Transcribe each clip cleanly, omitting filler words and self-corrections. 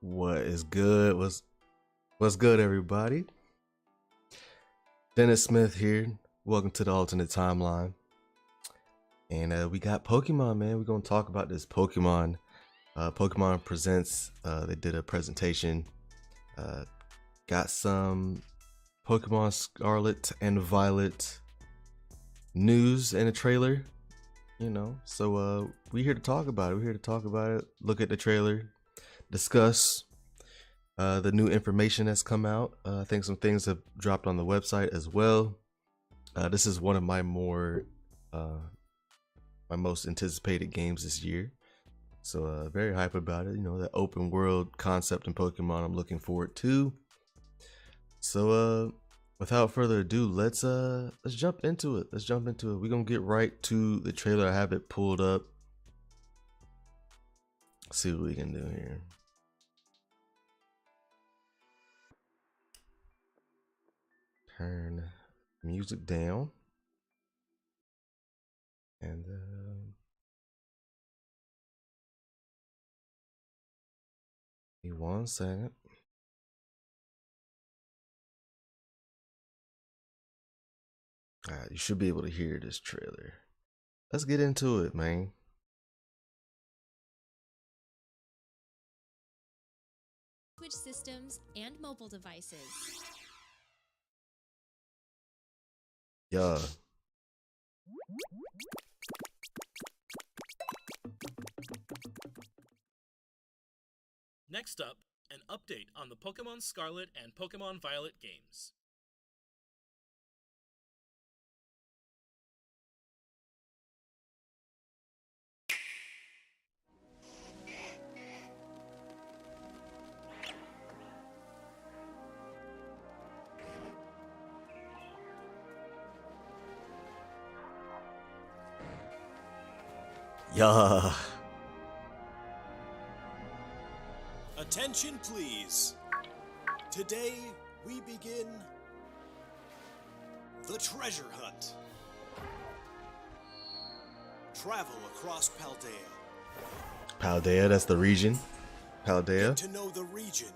What is good? What's good, everybody? Dennis Smith here. Welcome to the alternate timeline. And we got Pokemon, man. We're gonna talk about this Pokemon. Pokemon Presents. They did a presentation. Got some Pokemon Scarlet and Violet news and a trailer. So we're here to talk about it. We're here to talk about it. Look at the trailer. Discuss the new information that's come out. I think some things have dropped on the website as well. This is one of my most anticipated games this year, so very hype about it. The open world concept in Pokemon I'm looking forward to. So without further ado, let's jump into it. We're gonna get right to the trailer. I have it pulled up. Let's see what we can do here. Turn music down and give me 1 second. All right, you should be able to hear this trailer. Let's get into it, man. Switch systems and mobile devices. Yeah. Next up, an update on the Pokemon Scarlet and Pokemon Violet games. Yeah. Attention, please. Today, we begin the treasure hunt. Travel across Paldea. Paldea, that's the region. Paldea. Get to know the region.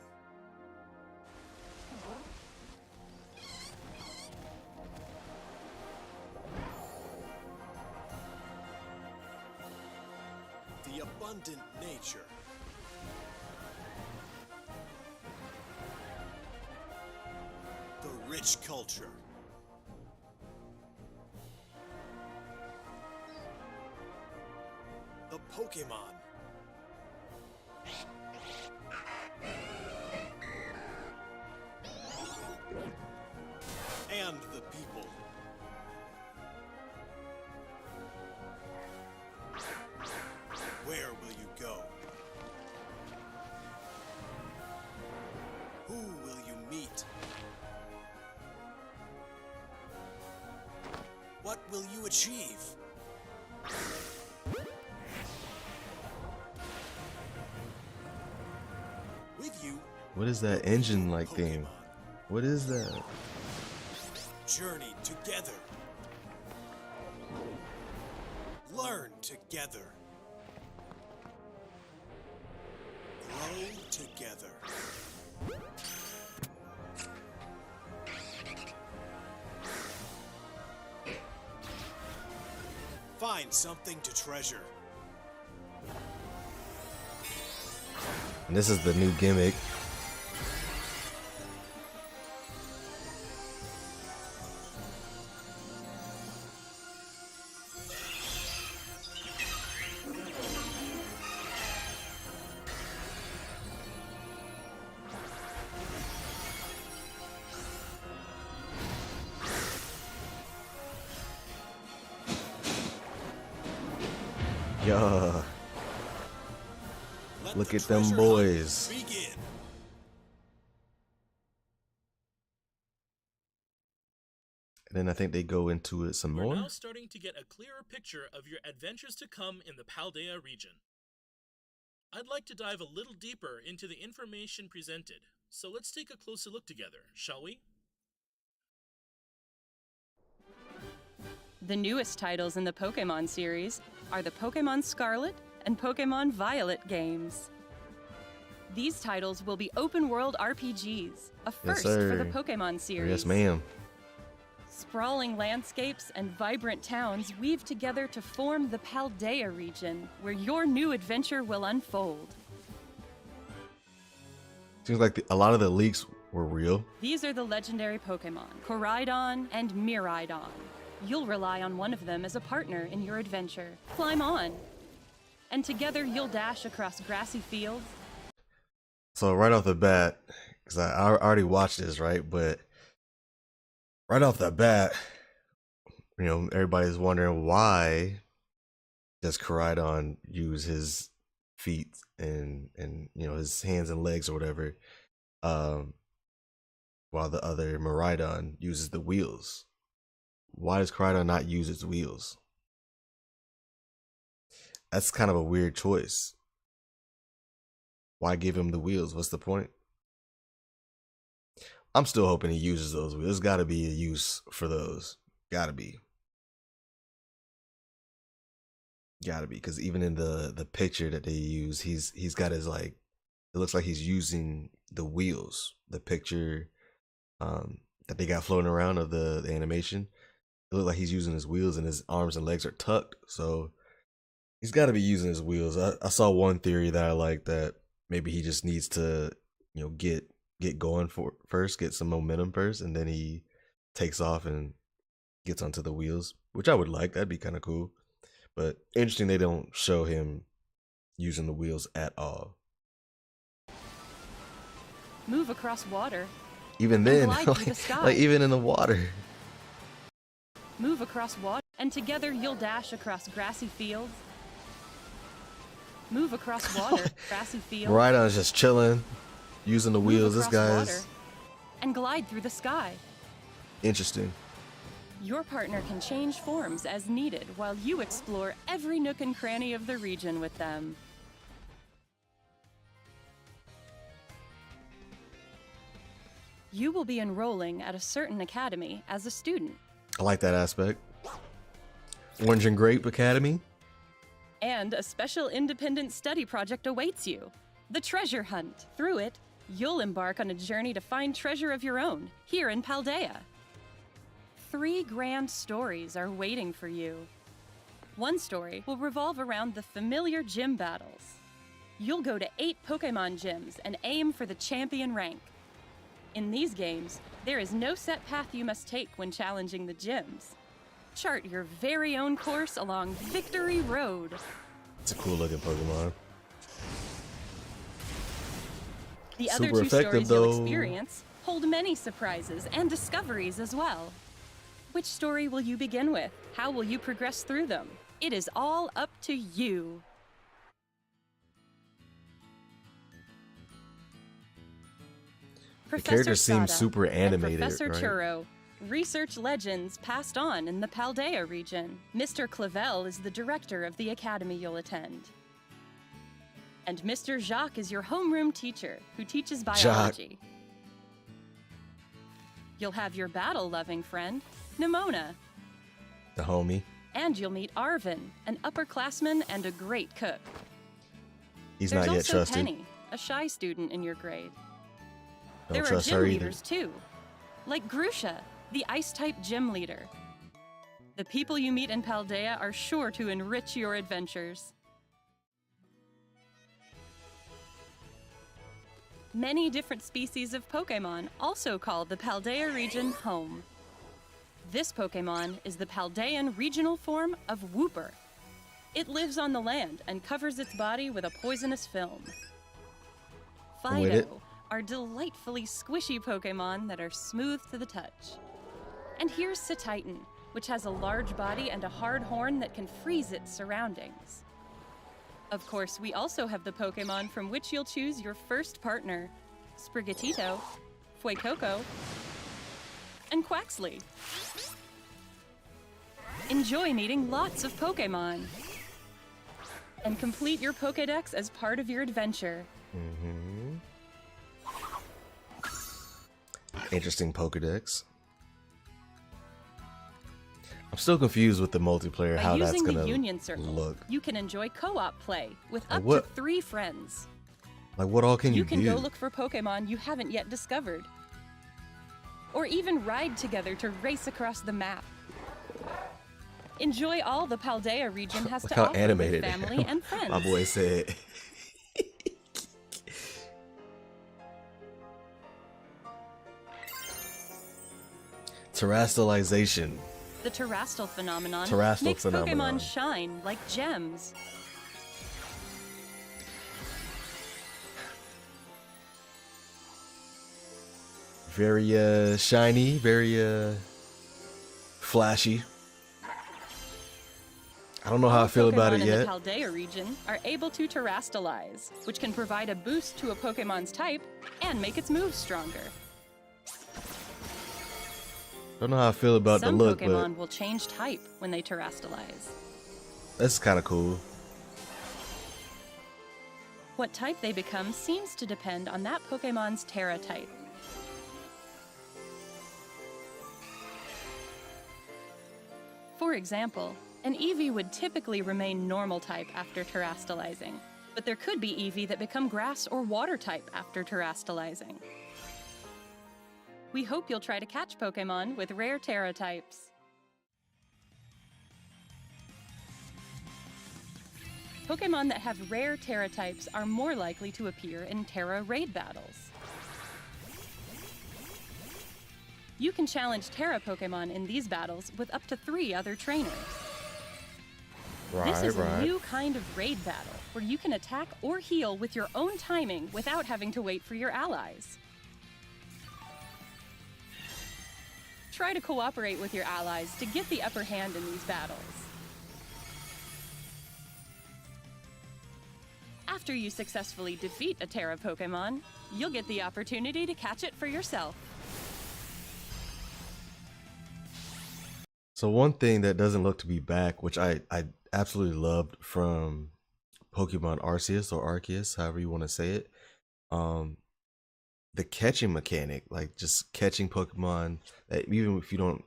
The abundant nature. The rich culture. The Pokemon. And the people. Where will you go? Who will you meet? What will you achieve? With you, What is that engine like thing? Pokemon. What is that? Journey together. Learn together. Grow together. Find something to treasure. And this is the new gimmick. Yeah. Let Look the at them treasure boys. hunt begin. And then I think they go into it some We're more. now starting to get a clearer picture of your adventures to come in the Paldea region. I'd like to dive a little deeper into the information presented, so let's take a closer look together, shall we? The newest titles in the Pokemon series are the Pokemon Scarlet and Pokemon Violet games. These titles will be open-world RPGs, a first for sir. the Pokemon series. Yes, ma'am. Sprawling landscapes and vibrant towns weave together to form the Paldea region, where your new adventure will unfold. Seems like a lot of the leaks were real. These are the legendary Pokemon, Koraidon and Miraidon. You'll rely on one of them as a partner in your adventure. Climb on! And together you'll dash across grassy fields. So right off the bat, because I already watched this, right? But right off the bat, you know, everybody's wondering why does Koraidon use his feet and you know his hands and legs or whatever, while the other Miraidon uses the wheels. Why does Koraidon not use its wheels? That's kind of a weird choice. Why give him the wheels? What's the point? I'm still hoping he uses those wheels. There's got to be a use for those. Gotta be, because even in the picture that they use, he's got his, like, it looks like he's using the wheels. The picture that they got floating around of the animation, it looks like he's using his wheels and his arms and legs are tucked. So he's got to be using his wheels. I saw one theory that I like, that maybe he just needs to, you know, get going first, get some momentum first, and then he takes off and gets onto the wheels, which I would like. That'd be kind of cool. But interesting, they don't show him using the wheels at all. Move across water. Even then, glide through the sky. like even in the water. Move across water. And together you'll dash across grassy fields. Move across water, grassy fields. Miraidon's just chilling, using the Move wheels. This across guy's water, and glide through the sky. interesting. Your partner can change forms as needed while you explore every nook and cranny of the region with them. You will be enrolling at a certain academy as a student. I like that aspect. Orange and Grape Academy. And a special independent study project awaits you, the Treasure Hunt. Through it, you'll embark on a journey to find treasure of your own here in Paldea. 3 grand stories are waiting for you. One story will revolve around the familiar gym battles. You'll go to 8 Pokemon gyms and aim for the champion rank. In these games, there is no set path you must take when challenging the gyms. Chart your very own course along Victory Road. It's a cool looking Pokemon. The other Super 2 effective, stories though. you'll experience hold many surprises and discoveries as well. Which story will you begin with? How will you progress through them? It is all up to you. The characters seem Sada super and animated, Professor right? Churro, research legends passed on in the Paldea region. Mr. Clavel is the director of the academy you'll attend. And Mr. Jacques is your homeroom teacher who teaches biology. You'll have your battle-loving friend, Nimona. The homie. And you'll meet Arvin, an upperclassman and a great cook. He's There's not yet also trusted. Penny, a shy student in your grade. Don't There are trust gym her either. leaders too, like Grusha, the ice-type gym leader. The people you meet in Paldea are sure to enrich your adventures. Many different species of Pokemon also call the Paldea region home. This Pokemon is the Paldean regional form of Wooper. It lives on the land and covers its body with a poisonous film. I'm with it. Fido are delightfully squishy Pokemon that are smooth to the touch. And here's Cetitan, which has a large body and a hard horn that can freeze its surroundings. Of course, we also have the Pokemon from which you'll choose your first partner, Sprigatito, Fuecoco, and Quaxley. Enjoy meeting lots of Pokemon. And complete your Pokédex as part of your adventure. Interesting Pokedex. I'm still confused with the multiplayer, By how that's using gonna the Union Circle, look. you can enjoy co-op play with Oh, up what? to 3 friends. Like, what all can you You can do? go look for Pokemon you haven't yet discovered. Or even ride together to race across the map. Enjoy all the Paldea region has Look to how offer animated with family and friends. my boy said. Terastallization. The Terastal phenomenon Terastal makes phenomenon. Pokemon shine like gems. Very shiny, very flashy. I don't know how I feel about it Pokemon yet. in the Paldea region are able to terastallize, which can provide a boost to a Pokemon's type and make its moves stronger. Don't know how I feel about Some the look, Pokemon will change type when they terastallize. but that's kind of cool. What type they become seems to depend on that Pokemon's Terra type. For example, an Eevee would typically remain normal type after terastallizing, but there could be Eevee that become grass or water type after terastallizing. We hope you'll try to catch Pokemon with rare Terra types. Pokemon that have rare Terra types are more likely to appear in Terra raid battles. You can challenge Terra Pokemon in these battles with up to 3 other trainers. This is a new kind of raid battle where you can attack or heal with your own timing without having to wait for your allies. Try to cooperate with your allies to get the upper hand in these battles. After you successfully defeat a Terra Pokemon, you'll get the opportunity to catch it for yourself. So one thing that doesn't look to be back, which I absolutely loved from Pokemon Arceus or Arceus, however you want to say it, the catching mechanic, like just catching Pokemon that even if you don't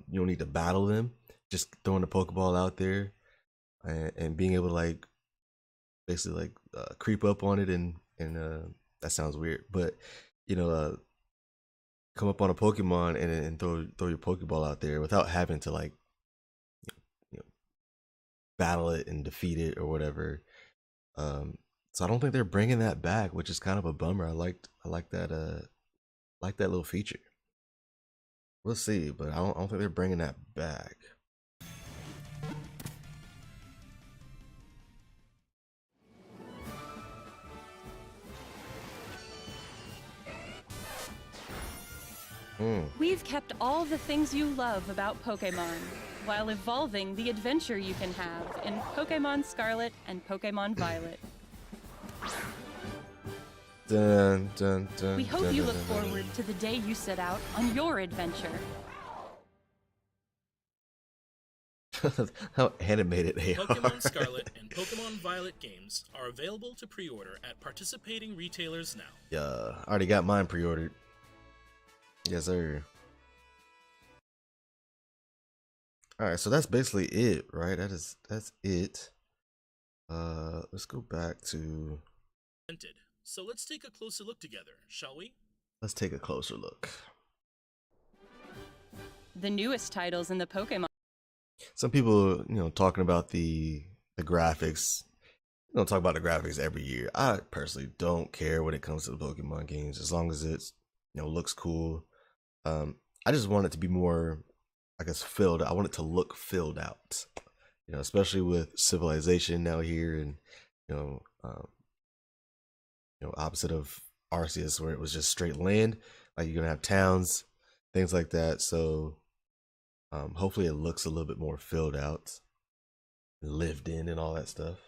need to battle them, just throwing the Pokeball out there and being able to like basically like creep up on it and that sounds weird, but come up on a Pokemon and throw your Pokeball out there without having to like battle it and defeat it or whatever. So I don't think they're bringing that back, which is kind of a bummer. I like that little feature. We'll see, but I don't think they're bringing that back. We've kept all the things you love about Pokemon, while evolving the adventure you can have in Pokemon Scarlet and Pokemon Violet. Dun, dun, dun, We hope dun, you dun, look dun, dun. forward to the day you set out on your adventure. How animated they are. Pokemon Scarlet and Pokemon Violet games are available to pre-order at participating retailers now. Yeah, I already got mine pre-ordered. Yes, sir. All right, so that's basically it, right? That's it. Let's go back to. So let's take a closer look together, shall we? Let's take a closer look. The newest titles in the Pokemon. Some people, talking about the graphics. Talk about the graphics every year. I personally don't care when it comes to the Pokemon games, as long as it's looks cool. I just want it to be more, I guess, filled. I want it to look filled out. Especially with Civilization now here, and opposite of Arceus, where it was just straight land. Like you're gonna have towns, things like that. So hopefully it looks a little bit more filled out, lived in, and all that stuff.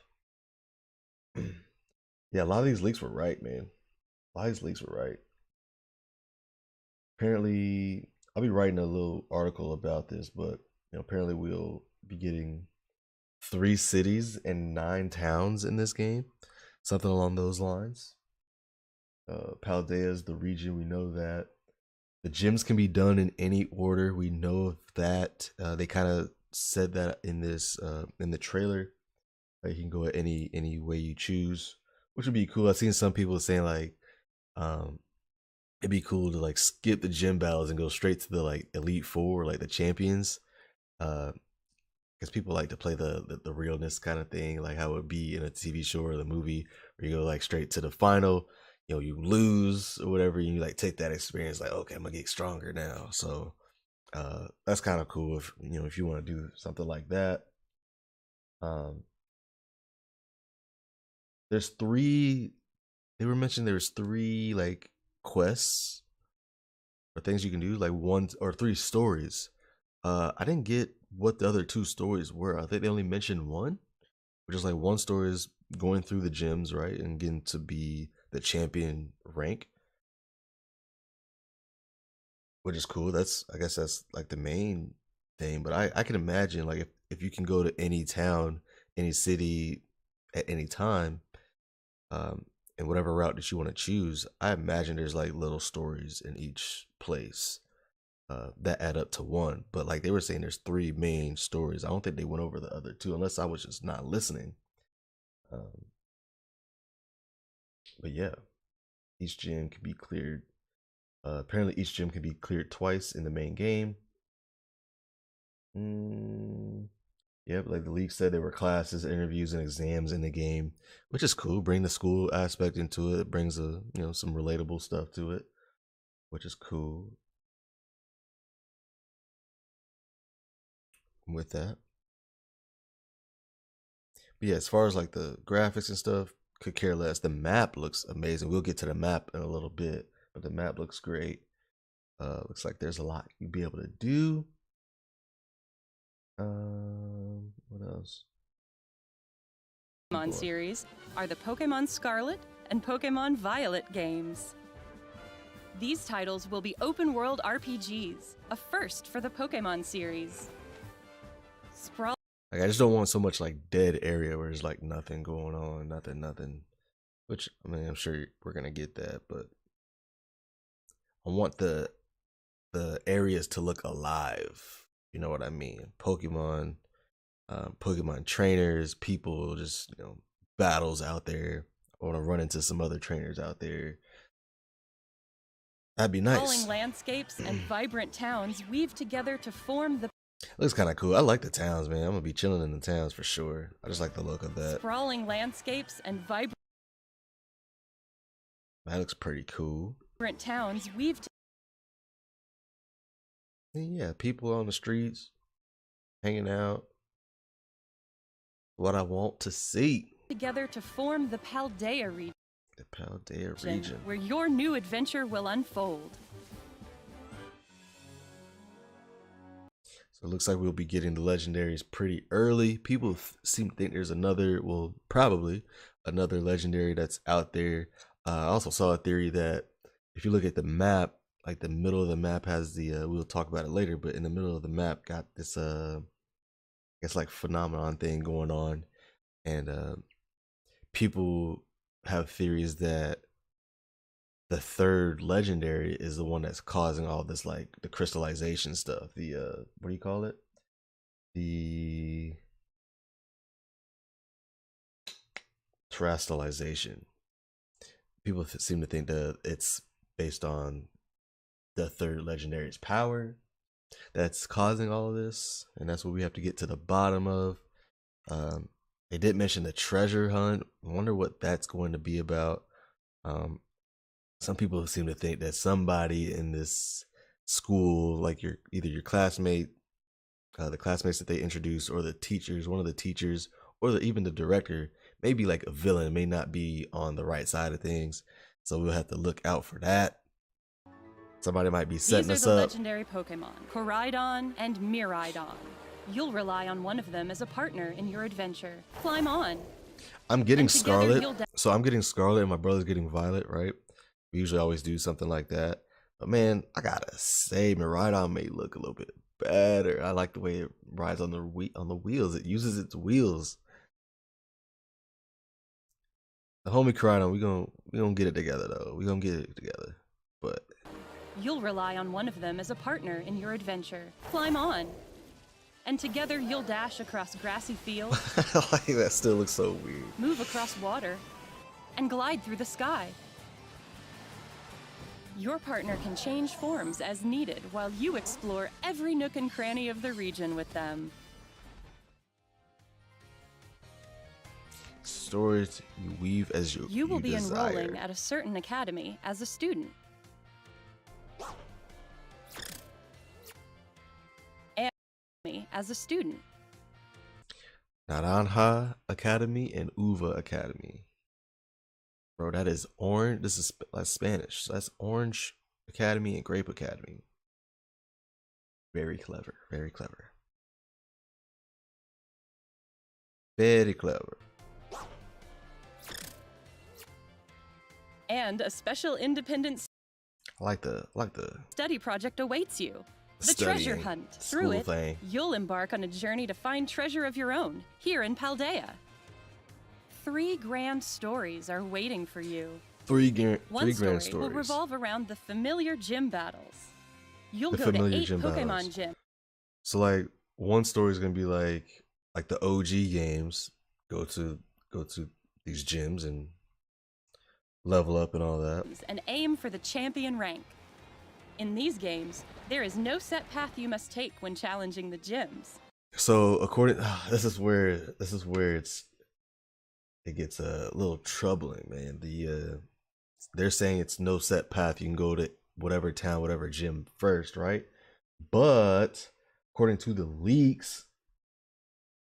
Yeah, a lot of these leaks were right, man. A lot of these leaks were right. Apparently, I'll be writing a little article about this, but apparently we'll be getting 3 cities and 9 towns in this game, something along those lines. Paldea is the region, we know that. The gyms can be done in any order, we know of that. They kind of said that in this in the trailer. You can go any way you choose, which would be cool. I've seen some people saying like, um, it'd be cool to like skip the gym battles and go straight to the like Elite Four, like the champions. Because people like to play the realness kind of thing, like how it would be in a TV show or the movie, where you go like straight to the final. You know, you lose or whatever, and you like take that experience, like, okay, I'm gonna get stronger now. So that's kind of cool if you know if you want to do something like that. Um, there's three. They were mentioned there's three like quests or things you can do, like one or three stories. I didn't get what the other two stories were. I think they only mentioned one, which is like one story is going through the gyms, right, and getting to be the champion rank, which is cool. That's I guess that's like the main thing. But I can imagine like if you can go to any town, any city at any time, um, and whatever route that you want to choose, I imagine there's like little stories in each place that add up to one. But like they were saying, there's three main stories. I don't think they went over the other two unless I was just not listening. Um, but yeah, each gym can be cleared. Apparently, each gym can be cleared twice in the main game. Yep, like the league said, there were classes, interviews, and exams in the game, which is cool. Bring the school aspect into it. It brings a some relatable stuff to it, which is cool. With that, but yeah, as far as like the graphics and stuff, could care less. The map looks amazing. We'll get to the map in a little bit, but the map looks great. Looks like there's a lot you'd be able to do. What else? Pokemon series are the Pokemon Scarlet and Pokemon Violet games. These titles will be open-world RPGs, a first for the Pokemon series. Sprawl. Like I just don't want so much like dead area where there's like nothing going on, nothing. Which I mean, I'm sure we're gonna get that, but I want the areas to look alive. You know what I mean? Pokemon, Pokemon trainers, people, just battles out there. I want to run into some other trainers out there. That'd be nice. Sprawling landscapes and vibrant towns weave together to form the Looks kind of cool. I like the towns, man. I'm gonna be chilling in the towns for sure. I just like the look of that. sprawling landscapes and vibrant That looks pretty cool. towns weave And yeah, people on the streets, hanging out. What I want to see. together to form the Paldea region, The Paldea region. where your new adventure will unfold. So it looks like we'll be getting the legendaries pretty early. People seem to think there's probably another legendary that's out there. I also saw a theory that if you look at the map, like the middle of the map has the, we'll talk about it later, but in the middle of the map got this, I guess like phenomenon thing going on. And people have theories that the third legendary is the one that's causing all this, like the crystallization stuff. The what do you call it? The terrestrialization. People seem to think that it's based on the third legendary's power that's causing all of this, and that's what we have to get to the bottom of. They did mention the treasure hunt. I wonder what that's going to be about. Some people seem to think that somebody in this school, like either your classmate, the classmates that they introduced, or the teachers, one of the teachers, or even the director, may be like a villain, may not be on the right side of things. So we'll have to look out for that. Somebody might be setting us These are the up. legendary Pokemon, Koraidon and Miraidon. You'll rely on one of them as a partner in your adventure. Climb on. I'm getting And together Scarlet, you'll so I'm getting Scarlet, and my brother's getting Violet, right? We usually always do something like that. But man, I gotta say, Miraidon may look a little bit better. I like the way it rides on the wheels. It uses its wheels. The homie Koraidon, we gonna get it together though. We gonna get it together. But You'll rely on one of them as a partner in your adventure. Climb on. And together you'll dash across grassy fields, like that still looks so weird. move across water, and glide through the sky. Your partner can change forms as needed while you explore every nook and cranny of the region with them. Stories you weave as You will be desire. enrolling at a certain academy as a student. As a student. Naranja Academy and Uva Academy. Bro, that is orange. This is like Spanish. So that's Orange Academy and Grape Academy. Very clever. Very clever. Very clever. And a special independent I like the study project awaits you. The studying treasure hunt. school Through it, thing. you'll embark on a journey to find treasure of your own here in Paldea. 3 grand stories are waiting for you. Three One grand story will stories. revolve around the familiar gym battles. You'll The go to familiar 8 gym Pokemon battles. gyms. So like one story is gonna be like the OG games. Go to these gyms and level up and all that. And aim for the champion rank. In these games, there is no set path you must take when challenging the gyms. So according, this is where it gets a little troubling, man. They're saying it's no set path. You can go to whatever town, whatever gym first, right? But according to the leaks,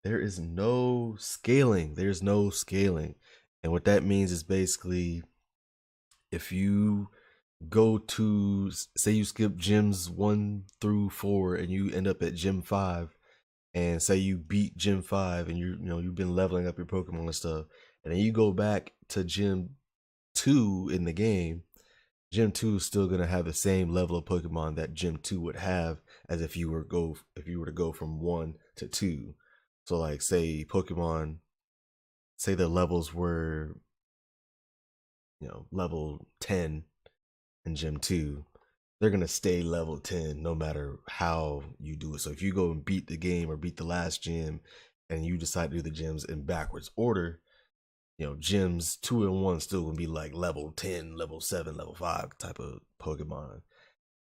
there is no scaling. There's no scaling, and what that means is basically if you go to, say you skip gyms 1 through 4 and you end up at gym 5, and say you beat gym 5 and you've been leveling up your Pokemon and stuff, and then you go back to gym 2 in the game, gym 2 is still gonna have the same level of Pokemon that gym 2 would have as if you were to go from 1 to 2. So like say the levels were level 10 in gym 2, they're gonna stay level 10 no matter how you do it. So if you go and beat the game or beat the last gym and you decide to do the gyms in backwards order, gyms 2 and 1 still gonna be like level 10, level 7, level 5 type of Pokemon.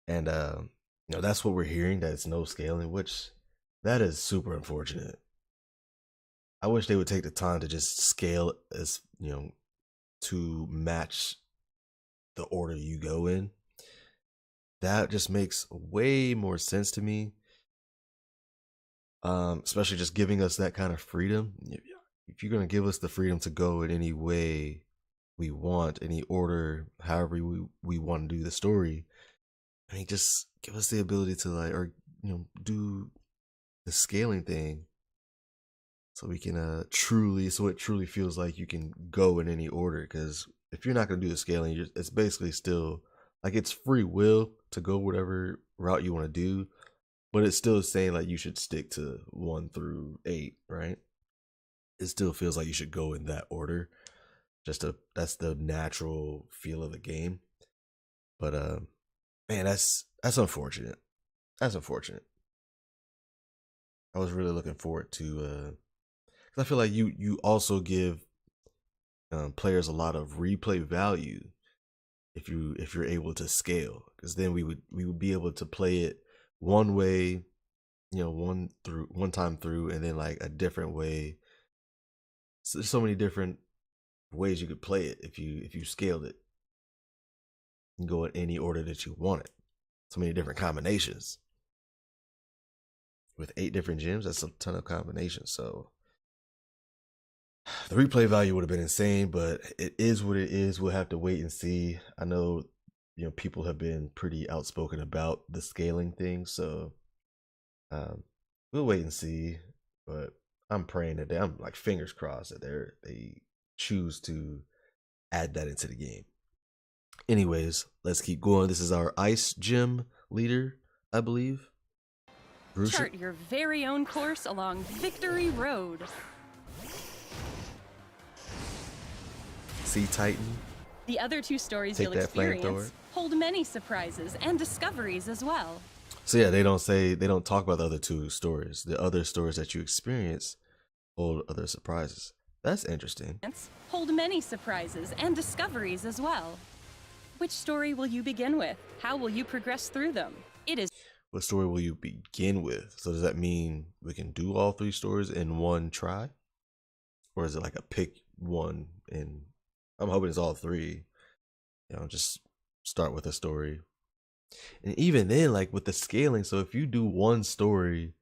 And that's what we're hearing, that it's no scaling, which that is super unfortunate. I wish they would take the time to just scale as to match the order you go in. That just makes way more sense to me. Especially just giving us that kind of freedom. If you're gonna give us the freedom to go in any way we want, any order, however we want to do the story, I mean, just give us the ability to do the scaling thing, so we can it truly feels like you can go in any order. Because if you're not gonna do the scaling, it's basically still like it's free will to go whatever route you want to do, but it's still saying like you should stick to 1 through 8, right? It still feels like you should go in that order. That's the natural feel of the game. But man, that's unfortunate. That's unfortunate. I was really looking forward to, because I feel like you also give players a lot of replay value if you're able to scale, because then we would be able to play it one way, one time through, and then like a different way. So there's so many different ways you could play it if you scaled it. You can go in any order that you want it. So many different combinations. With 8 different gyms, that's a ton of combinations. So the replay value would have been insane, but it is what it is. We'll have to wait and see. I know, people have been pretty outspoken about the scaling thing, so we'll wait and see. But I'm praying that I'm like fingers crossed that they choose to add that into the game. Anyways, let's keep going. This is our ice gym leader, I believe. Chart your very own course along Victory Road. Sea Titan. The other 2 stories Take you'll that flamethrower. experience hold many surprises and discoveries as well. So yeah, they don't talk about the other 2 stories. The other stories that you experience hold other surprises. That's interesting. hold many surprises and discoveries as well. Which story will you begin with? How will you progress through them? It is What story will you begin with? So does that mean we can do all 3 stories in one try? Or is it like a pick one and I'm hoping it's all 3. You know, just start with a story. And even then, like with the scaling, so if you do one story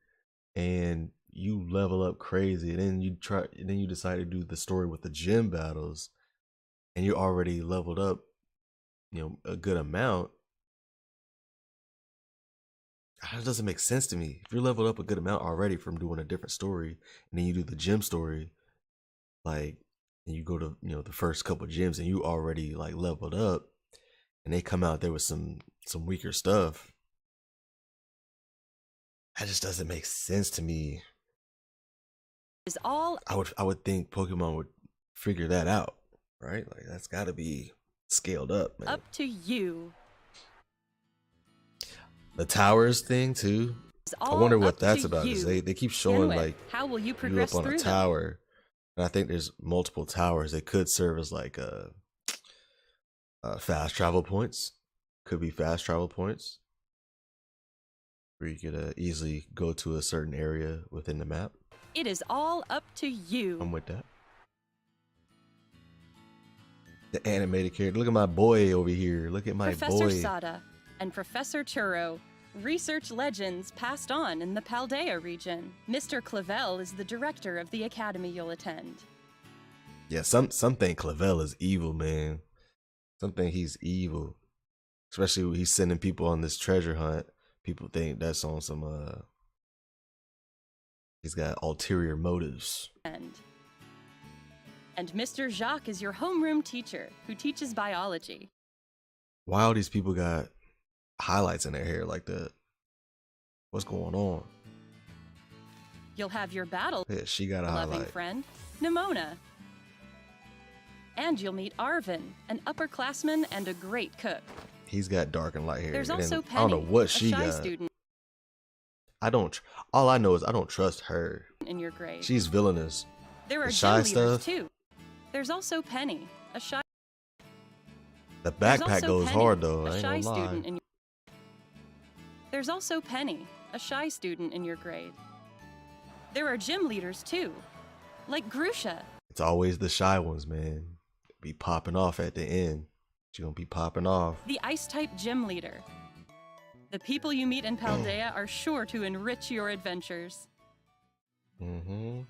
and you level up crazy, and then you decide to do the story with the gym battles, and you already leveled up, you know, a good amount. That doesn't make sense to me. If you're leveled up a good amount already from doing a different story, and then you do the gym story, like, and you go to, you know, the first couple gyms, and you already like leveled up, and they come out there with some weaker stuff. That just doesn't make sense to me. all I would think Pokemon would figure that out, right? Like that's got to be scaled up, man. up to you. The towers thing too. It's I all wonder up what that's to about. Is you. they keep Begin showing with. like How will you you progress up on a through them? tower, and I think there's multiple towers. They could serve as like fast travel points. Could be fast travel points where you could easily go to a certain area within the map. It is all up to you. I'm with that. The animated character. Look at my boy over here. Look at my Professor boy. Sada and Professor Churro, research legends passed on in the Paldea region. Mr. Clavel is the director of the academy you'll attend. Yeah, something Clavel is evil, man. Something he's evil. Especially when he's sending people on this treasure hunt. People think that's on some he's got ulterior motives. And Mr. Jacques is your homeroom teacher who teaches biology. Why all these people got highlights in their hair like that? What's going on? You'll have your battle Yeah, she got a loving highlight. friend, Nimona. And you'll meet Arvin, an upperclassman and a great cook. He's got dark and light hair. There's and then also I Penny, don't know what a she shy got. student All I know is I don't trust her. in your grade. She's villainous. There are the shy gym leaders stuff? too. There's also Penny, a shy. The There's backpack also goes Penny, hard though. I a ain't shy gonna lie. student in. There's also Penny, a shy student in your grade. There are gym leaders too, like Grusha. It's always the shy ones, man. Be popping off at the end. She gonna be popping off. The Ice-type gym leader. The people you meet in Paldea are sure to enrich your adventures. Mm-hmm.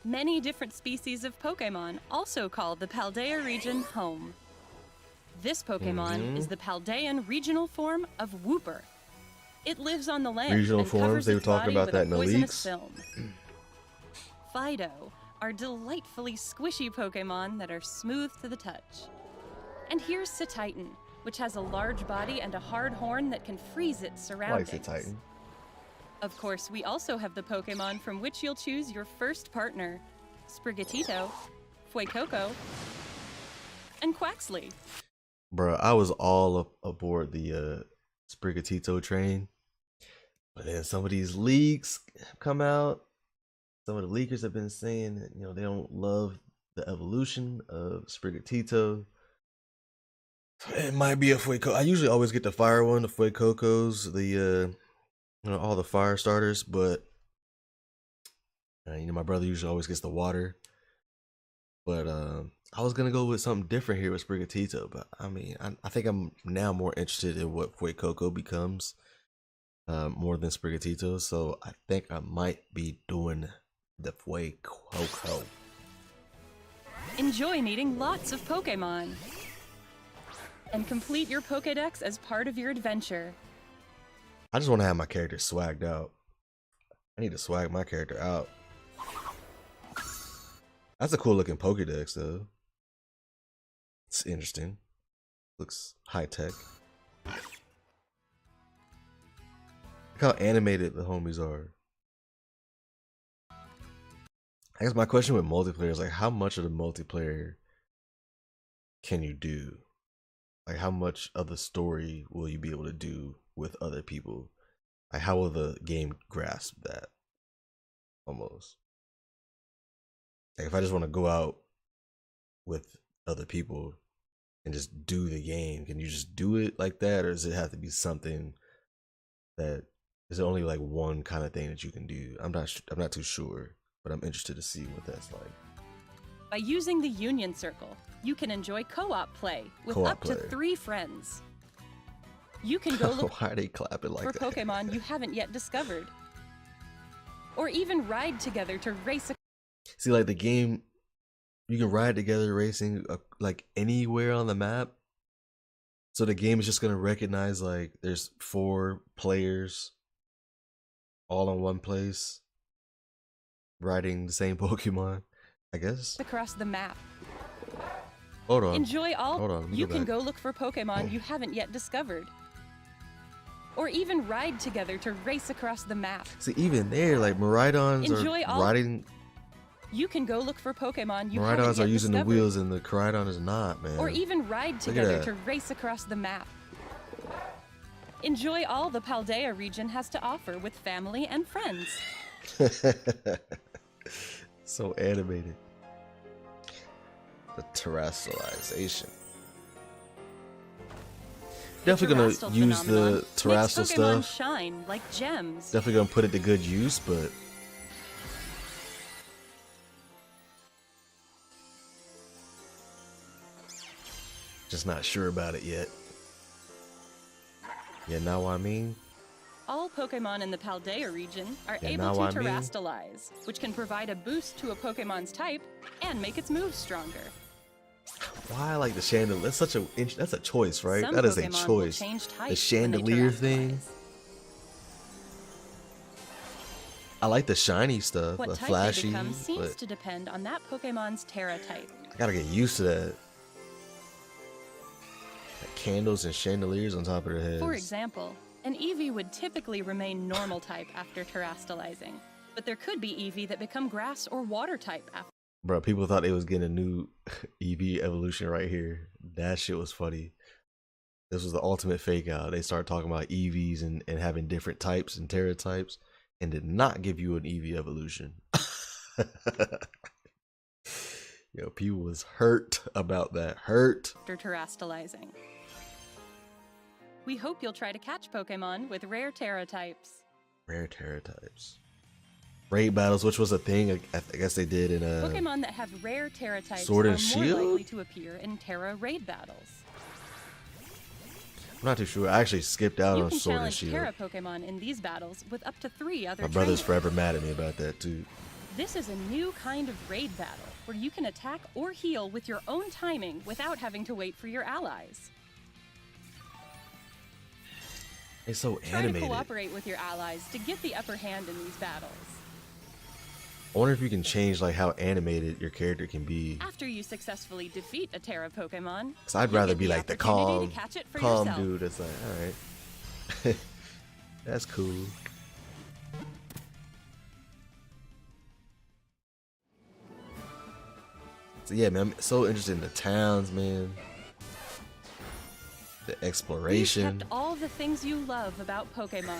Many different species of Pokemon also call the Paldea region home. This Pokemon is the Paldean regional form of Wooper. It lives on the land Regional and forms? covers They were its talking body about with that a in the poisonous leaks? film. Fido are delightfully squishy Pokemon that are smooth to the touch. And here's Cetitan, which has a large body and a hard horn that can freeze its surroundings. Like the Titan. Of course, we also have the Pokemon from which you'll choose your first partner: Sprigatito, Fuecoco, and Quaxley. Bruh, I was all up aboard the Sprigatito train. But then some of these leaks come out. Some of the leakers have been saying that, you know, they don't love the evolution of Sprigatito. It might be a Fuecoco. I usually always get the fire one, the Fuecocos, the you know, all the fire starters, but you know, my brother usually always gets the water. But I was gonna go with something different here with Sprigatito, but I mean, I think I'm now more interested in what Fuecoco becomes more than Sprigatito, so I think I might be doing the Fuecoco. Enjoy meeting lots of Pokemon. And complete your Pokédex as part of your adventure. I just want to have my character swagged out. I need to swag my character out. That's a cool looking Pokédex though. It's interesting. Looks high tech. Look how animated the homies are. I guess my question with multiplayer is like, how much of the multiplayer can you do? Like, how much of the story will you be able to do with other people? Like, how will the game grasp that? Almost. Like if I just want to go out with other people and just do the game, can you just do it like that, or does it have to be something that is only like one kind of thing that you can do? I'm not too sure, but I'm interested to see what that's like. By using the Union Circle, you can enjoy co-op play with Co-op up to play. 3 friends. You can go look Why are they clapping like for that? Pokemon you haven't yet discovered. Or even ride together to race a See, like the game, you can ride together racing like anywhere on the map. So the game is just gonna recognize like there's 4 players all in one place riding the same Pokemon, I guess. across the map. Hold on. Enjoy all. Hold on, let me You go can back. go look for Pokemon you haven't yet discovered. Or even ride together to race across the map. See, even there, like Miraidons Enjoy are all- riding. You can go look for Pokemon you haven't Miraidons yet are using the discovered. wheels, and the Koraidon is not, man. Or even ride Look at together that. to race across the map. Enjoy all the Paldea region has to offer with family and friends. So animated. The terrestrialization. Definitely gonna Terrestrial use phenomenon the makes terrestrial Pokemon stuff. shine like gems. Definitely gonna put it to good use, but just not sure about it yet. Yeah, now I mean, All Pokemon in the Paldea region are Yeah, able now to I mean- terrestrialize, which can provide a boost to a Pokemon's type and make its moves stronger. why I like the chandelier? That's a choice, right? Some That is a Pokemon will choice. change The types when they chandelier thing. terrestrialize. I like the shiny stuff, What the type flashy, they become seems but to depend on that Pokemon's Terra type. I gotta get used to that. Like candles and chandeliers on top of their heads. For example, an Eevee would typically remain normal type after terrestrializing, but there could be Eevee that become grass or water type after. Bro, people thought they was getting a new EV evolution right here. That shit was funny. This was the ultimate fake out. They started talking about EVs and having different types and Terra types and did not give you an EV evolution. Yo, people was hurt about that. Hurt. Terrestrializing. We hope you'll try to catch Pokemon with rare Terra types. Rare Terra types. Raid battles, which was a thing I guess they did in Pokemon that have rare Terra types Sword are and more Shield? likely to appear in Terra raid battles. I'm not too sure. I actually skipped out You on can Sword and challenge Shield. Terra Pokemon in these battles with up to 3 other My brother's trainers. forever mad at me about that too. This is a new kind of raid battle where you can attack or heal with your own timing without having to wait for your allies. It's so Try animated. to cooperate with your allies to get the upper hand in these battles. I wonder if you can change like how animated your character can be. After you successfully defeat a Terra Pokemon, Cause I'd you rather get be the like the opportunity calm, to catch it for calm yourself. dude. That's like, all right, that's cool. So yeah, man, I'm so interested in the towns, man. The You've exploration. kept all the things you love about Pokemon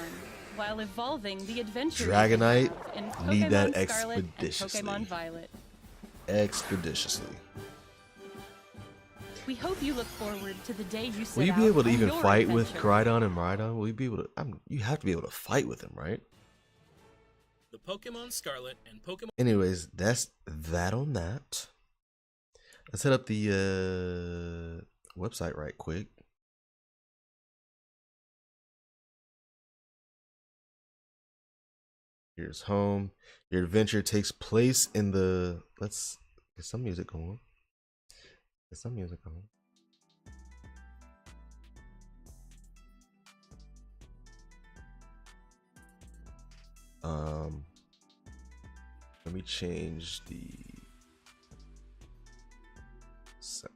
while evolving the adventure Dragonite, in need that Pokemon Scarlet and expeditiously. Pokemon Violet. Expeditiously. We hope you look forward to the day you set Will you be out able to on even your fight with adventure. Koraidon and Miraidon? Will you be able to? You have to be able to fight with him, right? The Pokemon Scarlet and Pokemon Anyways, that's that on that. Let's hit up the website right quick. Here's home. Your adventure takes place in the. Let's get some music going. Get some music going. Let me change the sound.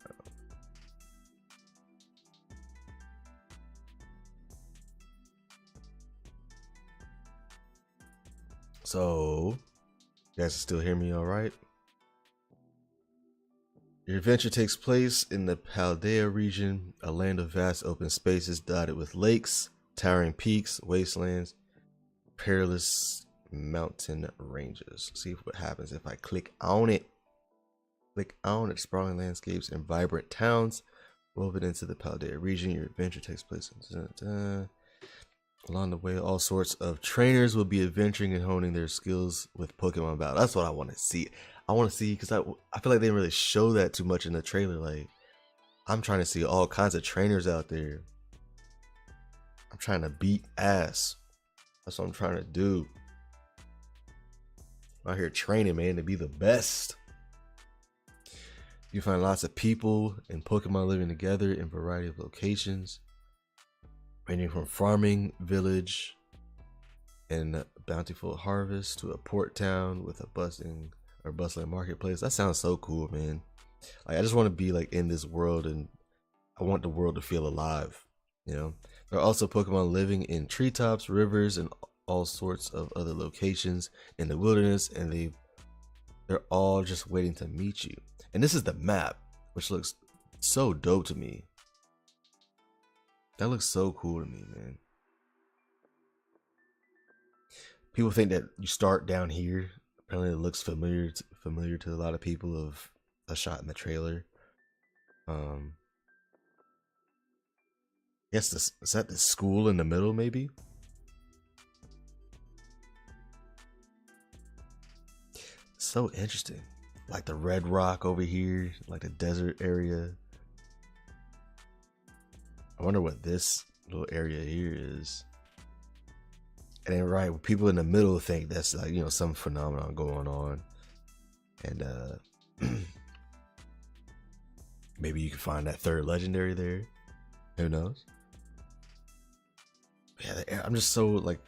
So, you guys still hear me all right? Your adventure takes place in the Paldea region, a land of vast open spaces dotted with lakes, towering peaks, wastelands, perilous mountain ranges. See what happens if I click on it. Click on its sprawling landscapes and vibrant towns woven into the Paldea region. Your adventure takes place along the way. All sorts of trainers will be adventuring and honing their skills with Pokemon battle. That's what I want to see. I want to see, because I feel like they didn't really show that too much in the trailer. Like, I'm trying to see all kinds of trainers out there. I'm trying to beat ass. That's what I'm trying to do. I'm out here training, man, to be the best. You find lots of people and Pokemon living together in a variety of locations, ranging from farming village and a bountiful harvest to a port town with a bustling marketplace. That sounds so cool, man. Like, I just want to be like in this world, and I want the world to feel alive, you know. There are also Pokemon living in treetops, rivers, and all sorts of other locations in the wilderness, and they're all just waiting to meet you. And this is the map, which looks so dope to me. That looks so cool to me, man. People think that you start down here. Apparently, it looks familiar to a lot of people of a shot in the trailer. Yes, is that the school in the middle, maybe? So interesting. Like the red rock over here, like the desert area. I wonder what this little area here is. And then, right, people in the middle think that's like, you know, some phenomenon going on. And maybe you can find that third legendary there. Who knows? Yeah, I'm just so like,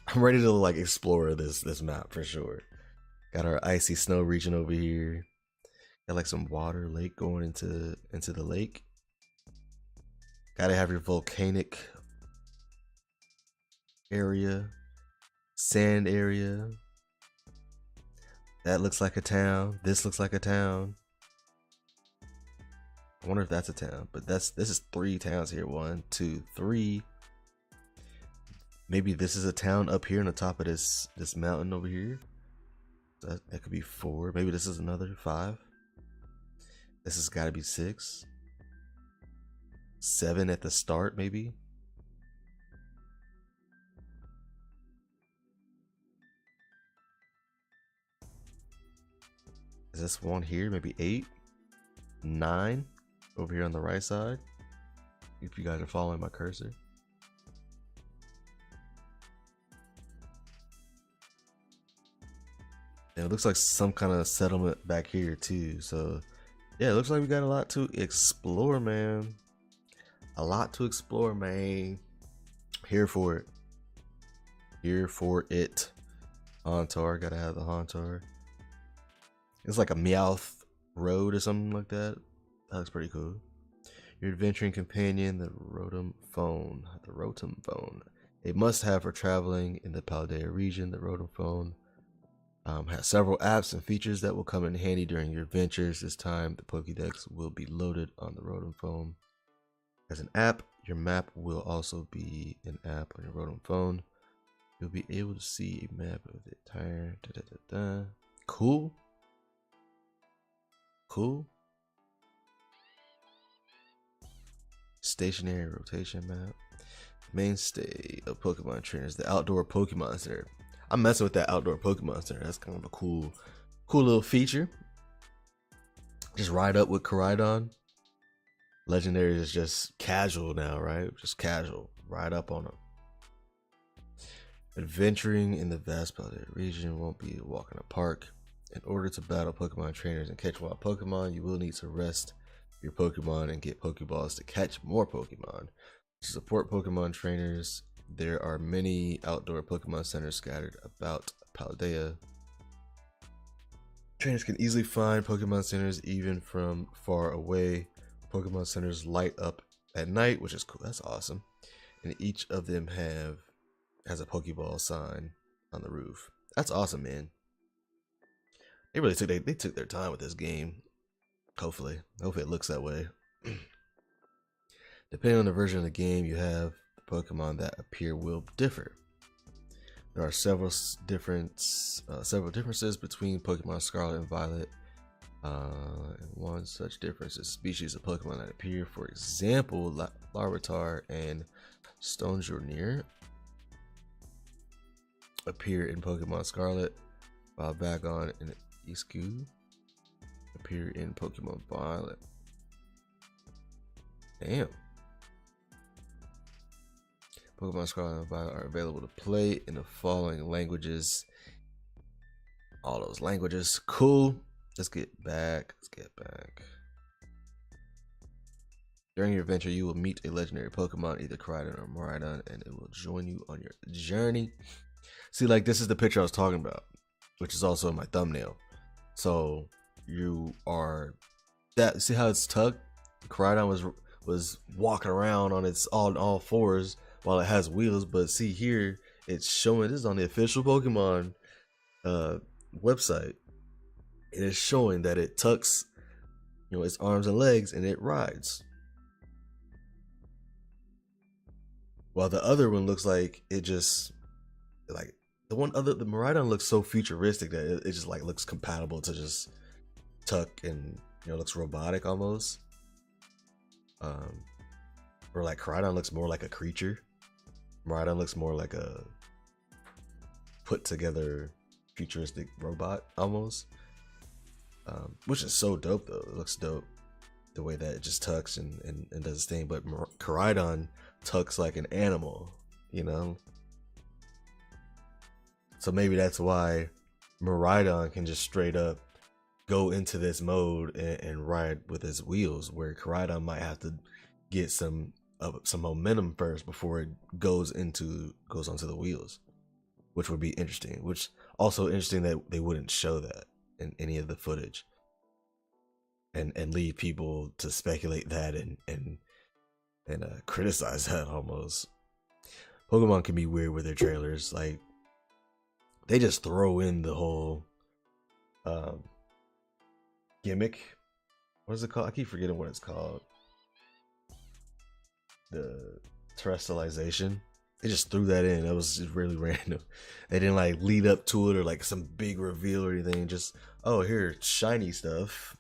I'm ready to like explore this map for sure. Got our icy snow region over here. Got like some water lake going into the lake. Gotta have your volcanic area, sand area. That looks like a town. This looks like a town. I wonder if that's a town, but this is 3 towns here. 1, 2, 3. Maybe this is a town up here on the top of this mountain over here. That could be 4. Maybe this is another 5. This has got to be 6. 7 at the start, maybe. Is this one here? Maybe 8, 9 over here on the right side. If you guys are following my cursor. And it looks like some kind of settlement back here too. So yeah, it looks like we got a lot to explore, man. A lot to explore, man. Here for it. Here for it. Hauntar, gotta have the Hauntar. It's like a Meowth road or something like that. That looks pretty cool. Your adventuring companion, the Rotom Phone. The Rotom Phone. A must-have for traveling in the Paldea region. The Rotom Phone has several apps and features that will come in handy during your adventures. This time, the Pokédex will be loaded on the Rotom Phone. As an app, your map will also be an app on your Rotom Phone. You'll be able to see a map of the entire. Cool. Cool. Stationary rotation map. Mainstay of Pokemon trainers, the outdoor Pokemon Center. I'm messing with that outdoor Pokemon Center. That's kind of a cool little feature. Just ride up with Koraidon. Legendary is just casual now, right? Just casual. Ride up on them. Adventuring in the vast Paldea region won't be a walk in a park. In order to battle Pokemon trainers and catch wild Pokemon, you will need to rest your Pokemon and get Pokeballs to catch more Pokemon. To support Pokemon trainers, there are many outdoor Pokemon centers scattered about Paldea. Trainers can easily find Pokemon centers even from far away. Pokemon centers light up at night, which is cool. That's awesome. And each of them has a Pokeball sign on the roof. That's awesome, man. They really took their time with this game. Hopefully it looks that way. Depending on the version of the game you have, the Pokemon that appear will differ. There are several differences between Pokemon Scarlet and Violet One such difference is species of Pokemon that appear. For example, Larvitar and Stonjourner appear in Pokemon Scarlet, while Bagon and Isku appear in Pokemon Violet. Damn. Pokemon Scarlet and Violet are available to play in the following languages. All those languages. Cool. Let's get back. During your adventure, you will meet a legendary Pokemon, either Koraidon or Miraidon, and it will join you on your journey. See, like, this is the picture I was talking about, which is also in my thumbnail. So you are that. See how it's tucked? Koraidon was walking around on its all fours while it has wheels, but see here, it's showing. This is on the official Pokemon website. It is showing that it tucks, its arms and legs, and it rides. While the other one looks like it just, like, the Miraidon looks so futuristic that it just like looks compatible to just tuck and looks robotic almost. Or like Koraidon looks more like a creature. Miraidon looks more like a put together futuristic robot almost. Which is so dope though. It looks dope the way that it just tucks and does its thing. But Koraidon tucks like an animal, So maybe that's why Miraidon can just straight up go into this mode and ride with his wheels, where Koraidon might have to get some momentum first before it goes onto the wheels, which would be interesting. Which also interesting that they wouldn't show that in any of the footage, and leave people to speculate that and criticize that almost. Pokemon can be weird with their trailers. Like, they just throw in the whole gimmick. What is it called? I keep forgetting what it's called. The terrestrialization. They just threw that in. That was just really random. They didn't like lead up to it or like some big reveal or anything. Just, oh, here, shiny stuff.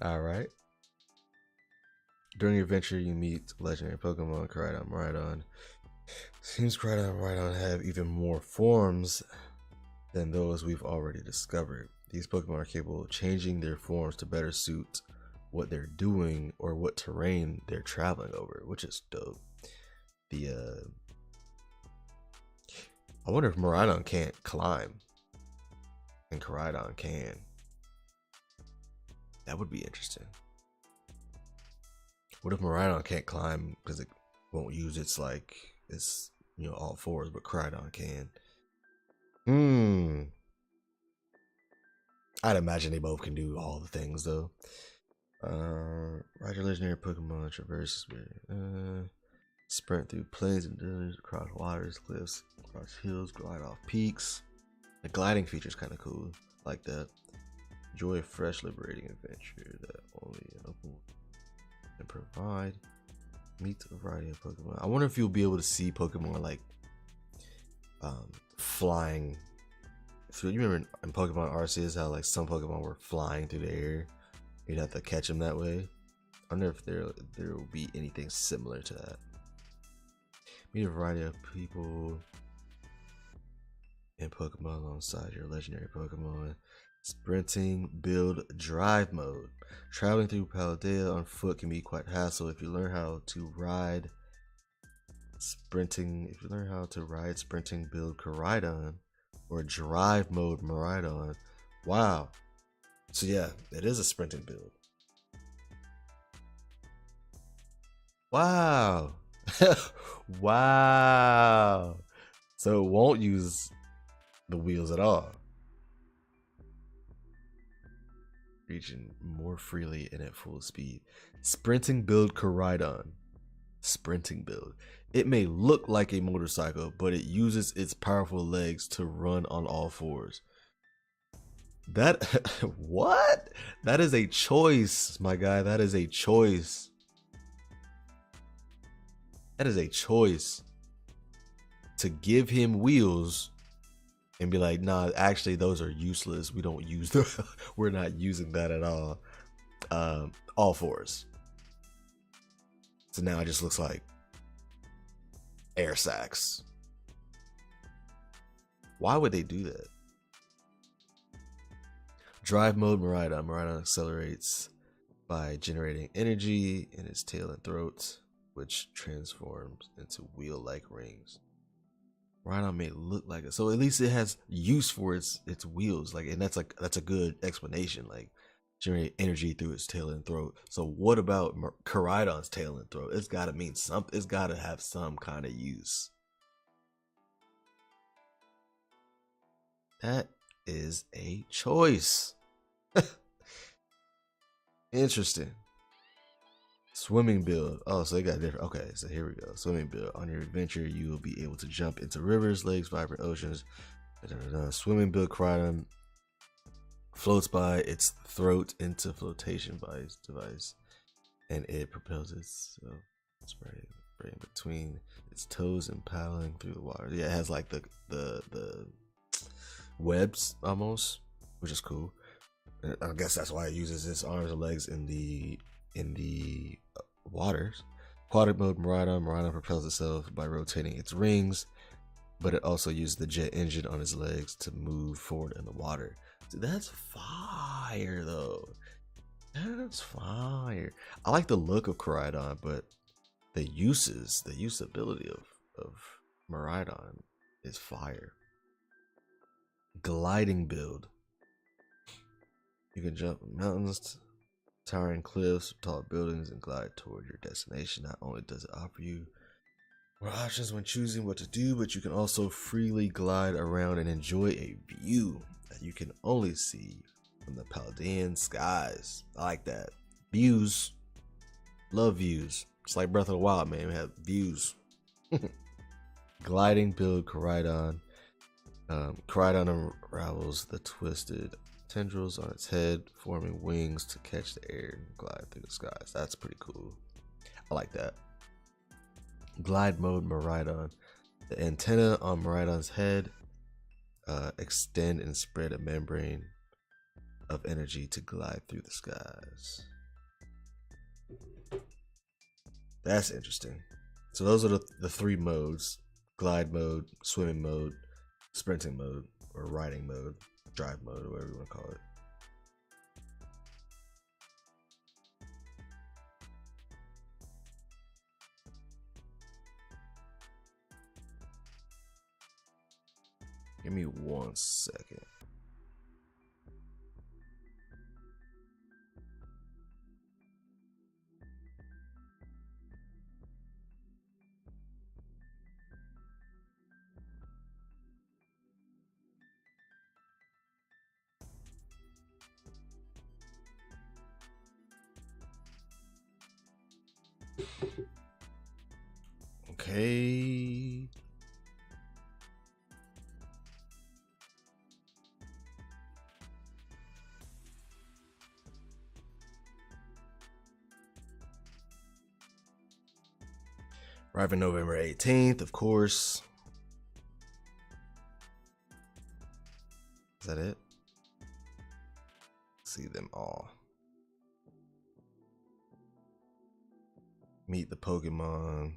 All right. During your adventure, you meet legendary Pokemon, Koraidon, Miraidon. Seems Koraidon and Miraidon have even more forms than those we've already discovered. These Pokemon are capable of changing their forms to better suit what they're doing or what terrain they're traveling over, which is dope. I wonder if Miraidon can't climb and Koraidon can. That would be interesting. What if Miraidon can't climb because it won't use its all fours, but Koraidon can? I'd imagine they both can do all the things though. Ride your legendary Pokemon, traverse, sprint through plains and deserts, across waters, cliffs, across hills, glide off peaks. The gliding feature is kind of cool, like that. Enjoy a fresh, liberating adventure that only an open world can provide. Meet a variety of Pokemon. I wonder if you'll be able to see Pokemon like flying. So you remember in Pokemon Arceus how like some Pokemon were flying through the air? You'd have to catch them that way. I wonder if there will be anything similar to that. Meet a variety of people and Pokemon alongside your legendary Pokemon. Sprinting, build, drive mode. Traveling through Paldea on foot can be quite hassle if you learn how to ride sprinting. If you learn how to ride sprinting, build Koraidon, or drive mode Miraidon. Wow. So yeah, it is a sprinting build. Wow. Wow. So it won't use the wheels at all. Reaching more freely and at full speed. Sprinting build Koraidon. Sprinting build. It may look like a motorcycle, but it uses its powerful legs to run on all fours. That what? That is a choice, my guy. That is a choice. That is a choice. To give him wheels and be like, nah, actually those are useless. We don't use them. We're not using that at all. All fours. So now it just looks like air sacs. Why would they do that? Drive mode Miraidon. Miraidon accelerates by generating energy in its tail and throat, which transforms into wheel-like rings. Miraidon may look like it, so at least it has use for its wheels. Like, and that's a good explanation. Like, generate energy through its tail and throat. So what about Koraidon's tail and throat? It's got to mean something. It's got to have some kind of use. That is a choice. Interesting. Swimming build. Oh, so they got different. Okay, so here we go. Swimming build. On your adventure, you will be able to jump into rivers, lakes, vibrant oceans. Swimming build Koraidon floats by its throat into flotation device, and it propels itself, spraying between its toes and paddling through the water. Yeah, it has like the webs almost, which is cool. I guess that's why it uses its arms and legs in the waters. Aquatic mode Miraidon propels itself by rotating its rings, but it also uses the jet engine on its legs to move forward in the water. Dude, that's fire though. That's fire. I like the look of Koraidon, but the usability of Miraidon is fire. Gliding build. You can jump mountains, towering cliffs, tall buildings, and glide toward your destination. Not only does it offer you more options when choosing what to do, but you can also freely glide around and enjoy a view that you can only see from the Paldean skies. I like that. Views. Love views. It's like Breath of the Wild, man. We have views. Gliding build Koraidon. Koraidon unravels the twisted tendrils on its head, forming wings to catch the air and glide through the skies. That's pretty cool. I like that. Glide mode Miraidon. The antenna on Miraidon's head extend and spread a membrane of energy to glide through the skies. That's interesting. So those are the three modes: glide mode, swimming mode, sprinting mode, or riding mode, drive mode, or whatever you want to call it. Give me 1 second. Okay. Arriving November 18th, of course. Is that it? See them all. Meet the Pokemon.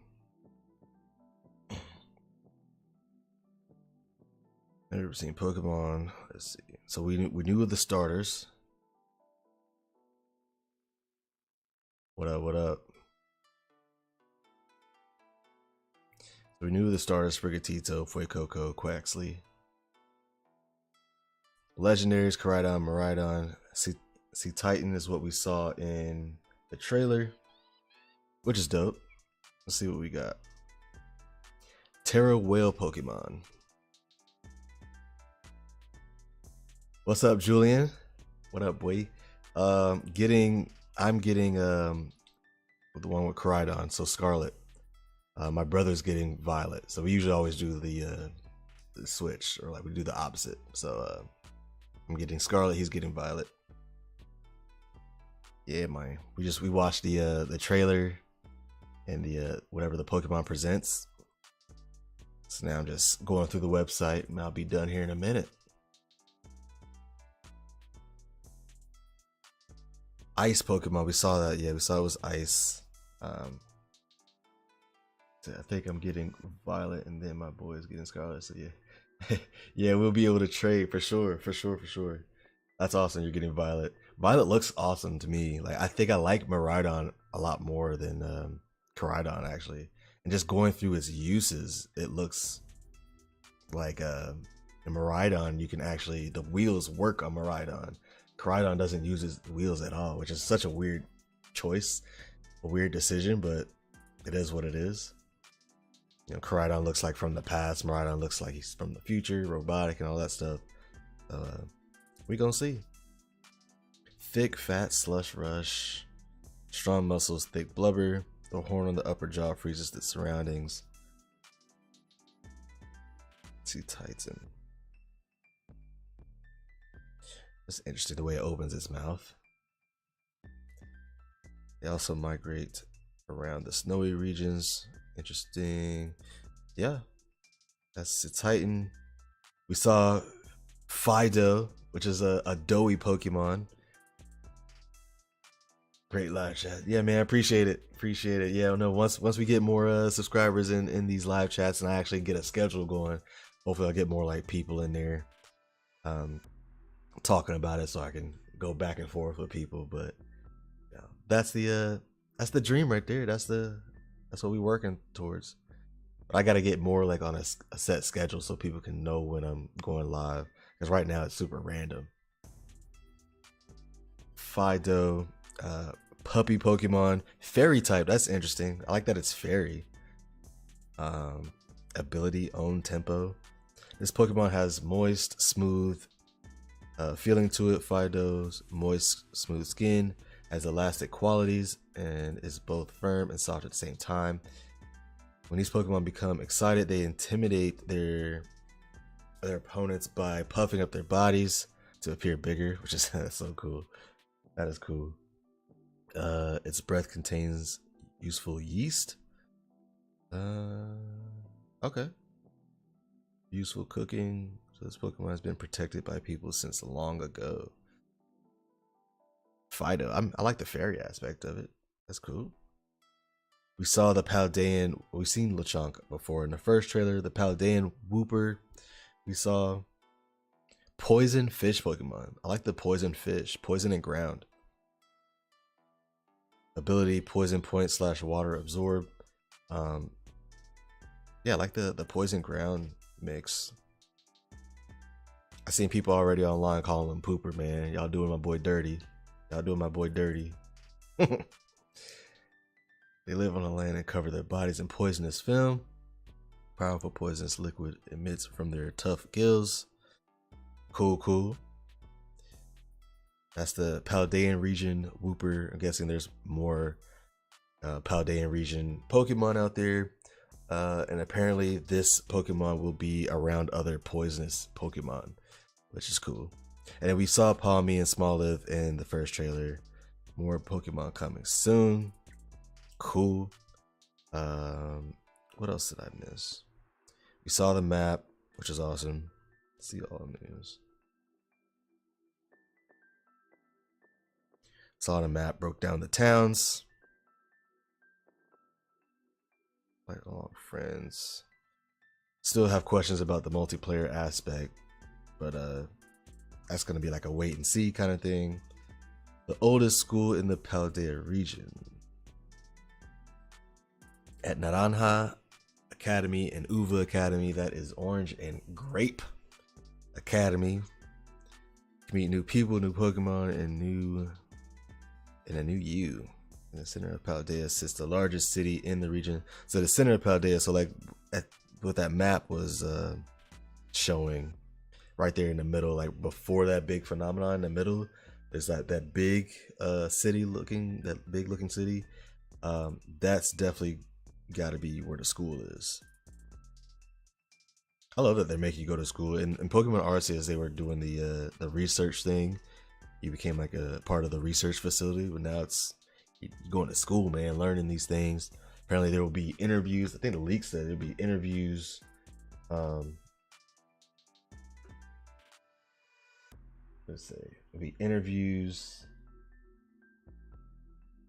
Never seen Pokemon. Let's see. So we knew of the starters. What up? What up? So we knew of the starters: Sprigatito, Fuecoco, Quaxley. Legendaries: Koraidon, Miraidon. See Titan is what we saw in the trailer, which is dope. Let's see what we got. Terra Whale Pokemon. What's up, Julian? What up, boy? I'm getting the one with Koraidon, so Scarlet. My brother's getting Violet, so we usually always do the switch, or like we do the opposite. So I'm getting Scarlet, he's getting Violet. Yeah, man. We watched the trailer and the whatever the Pokemon Presents. So now I'm just going through the website and I'll be done here in a minute. Ice Pokemon, we saw that. Yeah, we saw it was ice. So I think I'm getting Violet and then my boy is getting Scarlet. So yeah. Yeah, we'll be able to trade for sure. For sure. That's awesome. You're getting Violet. Violet looks awesome to me. Like, I think I like Miraidon a lot more than Koraidon actually. And just going through its uses, it looks like in Miraidon, you can actually, the wheels work on Miraidon. Koraidon doesn't use its wheels at all, which is such a weird choice, a weird decision, but it is what it is. You know, Koraidon looks like from the past. Miraidon looks like he's from the future, robotic and all that stuff. We gonna see. Thick, fat, slush rush. Strong muscles, thick blubber. The horn on the upper jaw freezes the surroundings. See Titan. It's interesting the way it opens its mouth. They also migrate around the snowy regions. Interesting. Yeah. That's the Titan. We saw Fido, which is a doughy Pokemon. Great live chat. Yeah, man, appreciate it. Yeah, no, once we get more subscribers in these live chats and I actually get a schedule going, hopefully I'll get more like people in there talking about it so I can go back and forth with people. But yeah, that's the dream right there. That's what we're working towards. But I got to get more like on a set schedule so people can know when I'm going live, because right now it's super random. Fido, puppy Pokemon, fairy type. That's interesting. I like that it's fairy. Ability, own tempo. This Pokemon has moist, smooth feeling to it. Fido's moist, smooth skin has elastic qualities and is both firm and soft at the same time. When these Pokemon become excited, they intimidate their opponents by puffing up their bodies to appear bigger, which is so cool. That is cool. Its breath contains useful yeast. Okay. Useful cooking. So this Pokemon has been protected by people since long ago. Fido. I like the fairy aspect of it. That's cool. We saw the Paldean. We've seen Lechonk before in the first trailer. The Paldean Wooper. We saw poison fish Pokemon. I like the poison fish. Poison and ground. Ability poison point / water absorb. Yeah, I like the poison ground mix. I seen people already online calling him Pooper, man. Y'all doing my boy dirty. They live on the land and cover their bodies in poisonous film. Powerful poisonous liquid emits from their tough gills. Cool. That's the Paldean region Wooper. I'm guessing there's more Paldean region Pokemon out there. And apparently this Pokemon will be around other poisonous Pokemon, which is cool. And then we saw Palmy and Smoliv in the first trailer. More Pokemon coming soon. Cool. What else did I miss? We saw the map, which is awesome. See all the news. Saw the map, broke down the towns. Like all friends. Still have questions about the multiplayer aspect, but that's gonna be like a wait and see kind of thing. The oldest school in the Paldea region. At Naranja Academy and Uva Academy, that is Orange and Grape Academy. You can meet new people, new Pokemon, and a new you. In the center of Paldea sits the largest city in the region. So the center of Paldea, so like what that map was showing, right there in the middle, like before that big phenomenon in the middle, there's that big city looking, that big looking city. That's definitely got to be where the school is. I love that they're making you go to school. In Pokemon Arceus, they were doing the research thing. You became like a part of the research facility, but now it's you going to school, man, learning these things. Apparently there will be interviews. I think the leak said there'll be interviews Um, let's see. It'll be interviews,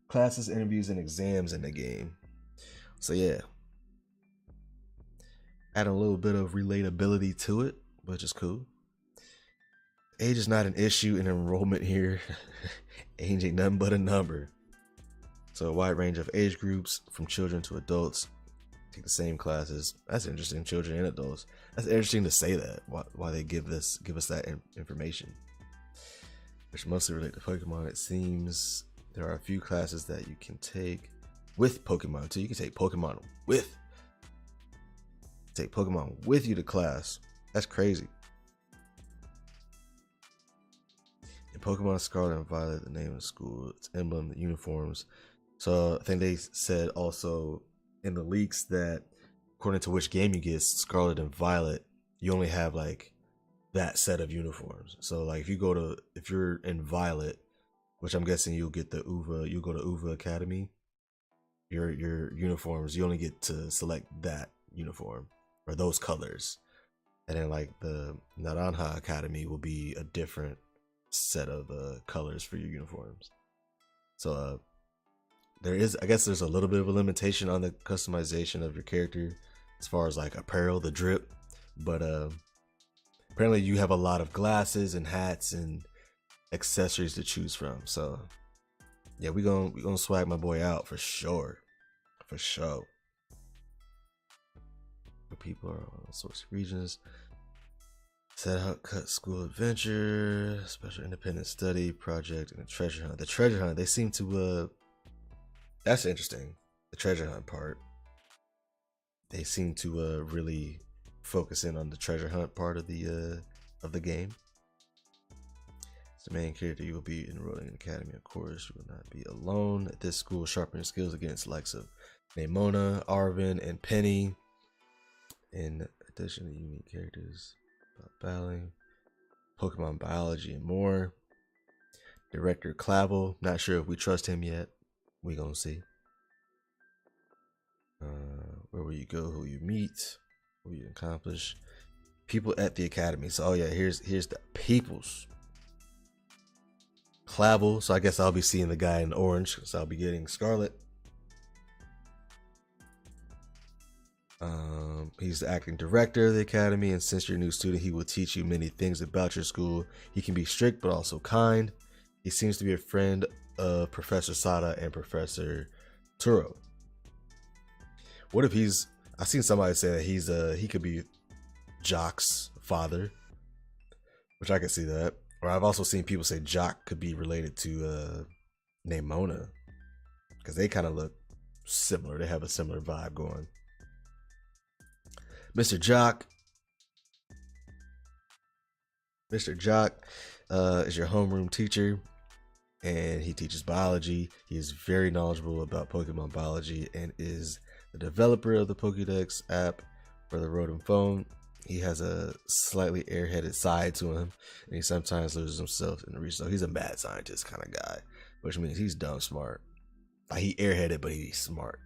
classes, interviews, and exams in the game. So yeah, add a little bit of relatability to it, which is cool. Age is not an issue in enrollment here. Age ain't nothing but a number. So a wide range of age groups, from children to adults, take the same classes. That's interesting, children and adults. That's interesting to say that. Why they give us that information, which mostly relate to Pokemon. It seems there are a few classes that you can take with Pokemon too. You can take Pokemon with you to class. That's crazy. In Pokemon Scarlet and Violet, the name of the school, its emblem, the uniforms. So I think they said also in the leaks that according to which game you get, Scarlet and Violet, you only have like that set of uniforms. So like if you're in Violet, which I'm guessing you'll go to Uva Academy, your uniforms, you only get to select that uniform or those colors. And then like the Naranja Academy will be a different set of colors for your uniforms. So I guess there's a little bit of a limitation on the customization of your character as far as like apparel, the drip, but apparently you have a lot of glasses and hats and accessories to choose from. So yeah, we gonna swag my boy out for sure. People are on all sorts of regions. Set out cut school adventure, special independent study project, and a treasure hunt. The treasure hunt, they seem to that's interesting. The treasure hunt part. They seem to really focus in on the treasure hunt part of the game. As the main character, you will be enrolling in an academy, of course. You will not be alone at this school. Sharpen your skills against the likes of Nemona, Arvin, and Penny. In addition to unique characters, battling, Pokemon biology, and more. Director Clavel, not sure if we trust him yet. We gonna see. Where will you go? Who you meet? What you accomplish? People at the academy. So oh yeah, here's the peoples. Clavel. So I guess I'll be seeing the guy in orange because I'll be getting Scarlet. He's the acting director of the academy, and since you're a new student, he will teach you many things about your school. He can be strict but also kind. He seems to be a friend of Professor Sada and Professor Turo. What if I've seen somebody say that he could be Jock's father, which I could see that. Or I've also seen people say Jock could be related to Nemona, because they kind of look similar. They have a similar vibe going. Mr. Jock is your homeroom teacher, and he teaches biology. He is very knowledgeable about Pokemon biology and is the developer of the Pokédex app for the Rotom phone. He has a slightly airheaded side to him, and he sometimes loses himself in the research. So he's a mad scientist kind of guy, which means he's dumb smart. Like he airheaded, but he's smart.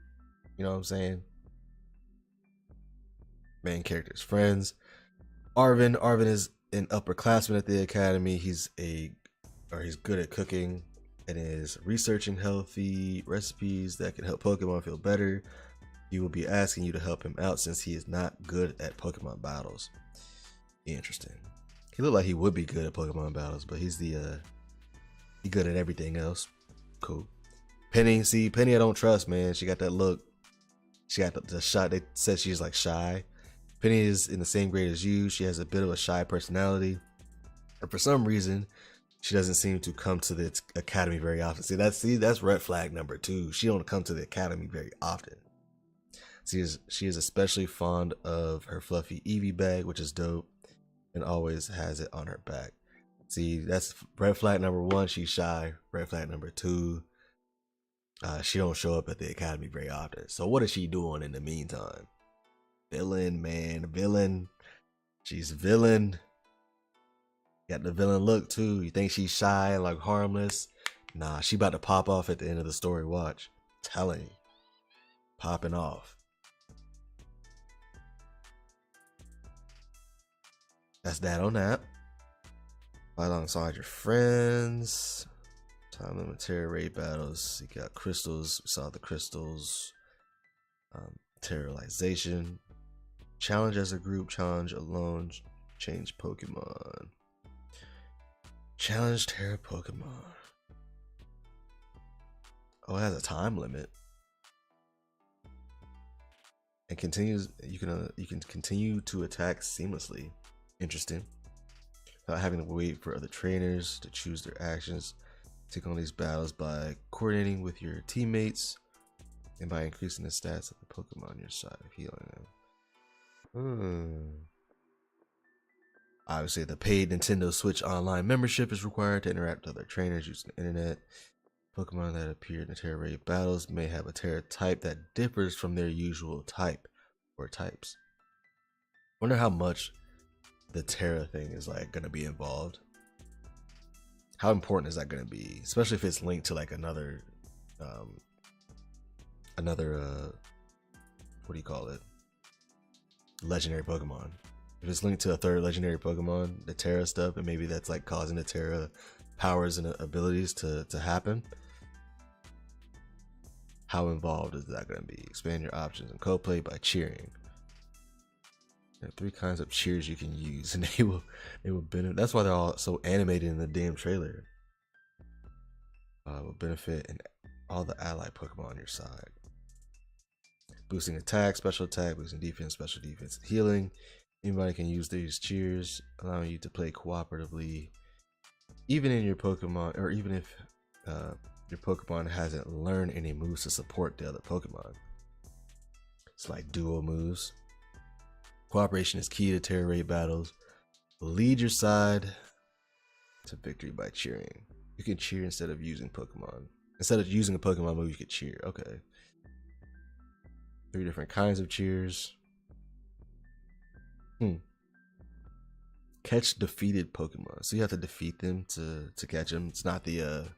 You know what I'm saying? Main character's friends. Arvin is an upperclassman at the academy. He's good at cooking and is researching healthy recipes that can help Pokemon feel better. He will be asking you to help him out since he is not good at Pokemon battles. Interesting. He looked like he would be good at Pokemon battles, but he's he good at everything else. Cool. Penny I don't trust, man. She got that look. She got the shot. They said she's like shy. Penny is in the same grade as you. She has a bit of a shy personality, and for some reason, she doesn't seem to come to the academy very often. That's red flag number 2. She don't come to the academy very often. She is especially fond of her fluffy Eevee bag, which is dope, and always has it on her back. See, that's red flag number 1. She's shy. Red flag number 2. She don't show up at the academy very often. So what is she doing in the meantime? Villain, man, villain. She's villain. Got the villain look too. You think she's shy and like harmless? Nah, she about to pop off at the end of the story. Watch. Telling you. Popping off. That's that on that. Fight alongside your friends. Time limit terror raid battles. You got crystals. We saw the crystals. Terrorization. Challenge as a group. Challenge alone. Change Pokemon. Challenge terror Pokemon. Oh, it has a time limit. And continues. You can continue to attack seamlessly. Interesting. Without having to wait for other trainers to choose their actions. Take on these battles by coordinating with your teammates and by increasing the stats of the Pokemon on your side of healing them. Obviously, the paid Nintendo Switch Online membership is required to interact with other trainers using the internet. Pokemon that appear in the Terra Raid battles may have a Terra type that differs from their usual type or types. Wonder how much the Terra thing is like going to be involved. How important is that going to be, especially if it's linked to like another what do you call it, legendary Pokemon? If it's linked to a third legendary Pokemon, the Terra stuff, and maybe that's like causing the Terra powers and abilities to happen. How involved is that going to be? Expand your options in co-play by cheering. There are 3 kinds of cheers you can use, and they will benefit. That's why they're all so animated in the damn trailer. Will benefit in all the allied Pokemon on your side. Boosting attack, special attack, boosting defense, special defense, and healing. Anybody can use these cheers, allowing you to play cooperatively, even in your Pokemon, or even if your Pokemon hasn't learned any moves to support the other Pokemon. It's like duo moves. Cooperation is key to Terra Raid battles. Lead your side to victory by cheering. You can cheer instead of using Pokemon. Instead of using a Pokemon move, you can cheer. Okay. 3 different kinds of cheers. Catch defeated Pokemon. So you have to defeat them to catch them. It's not the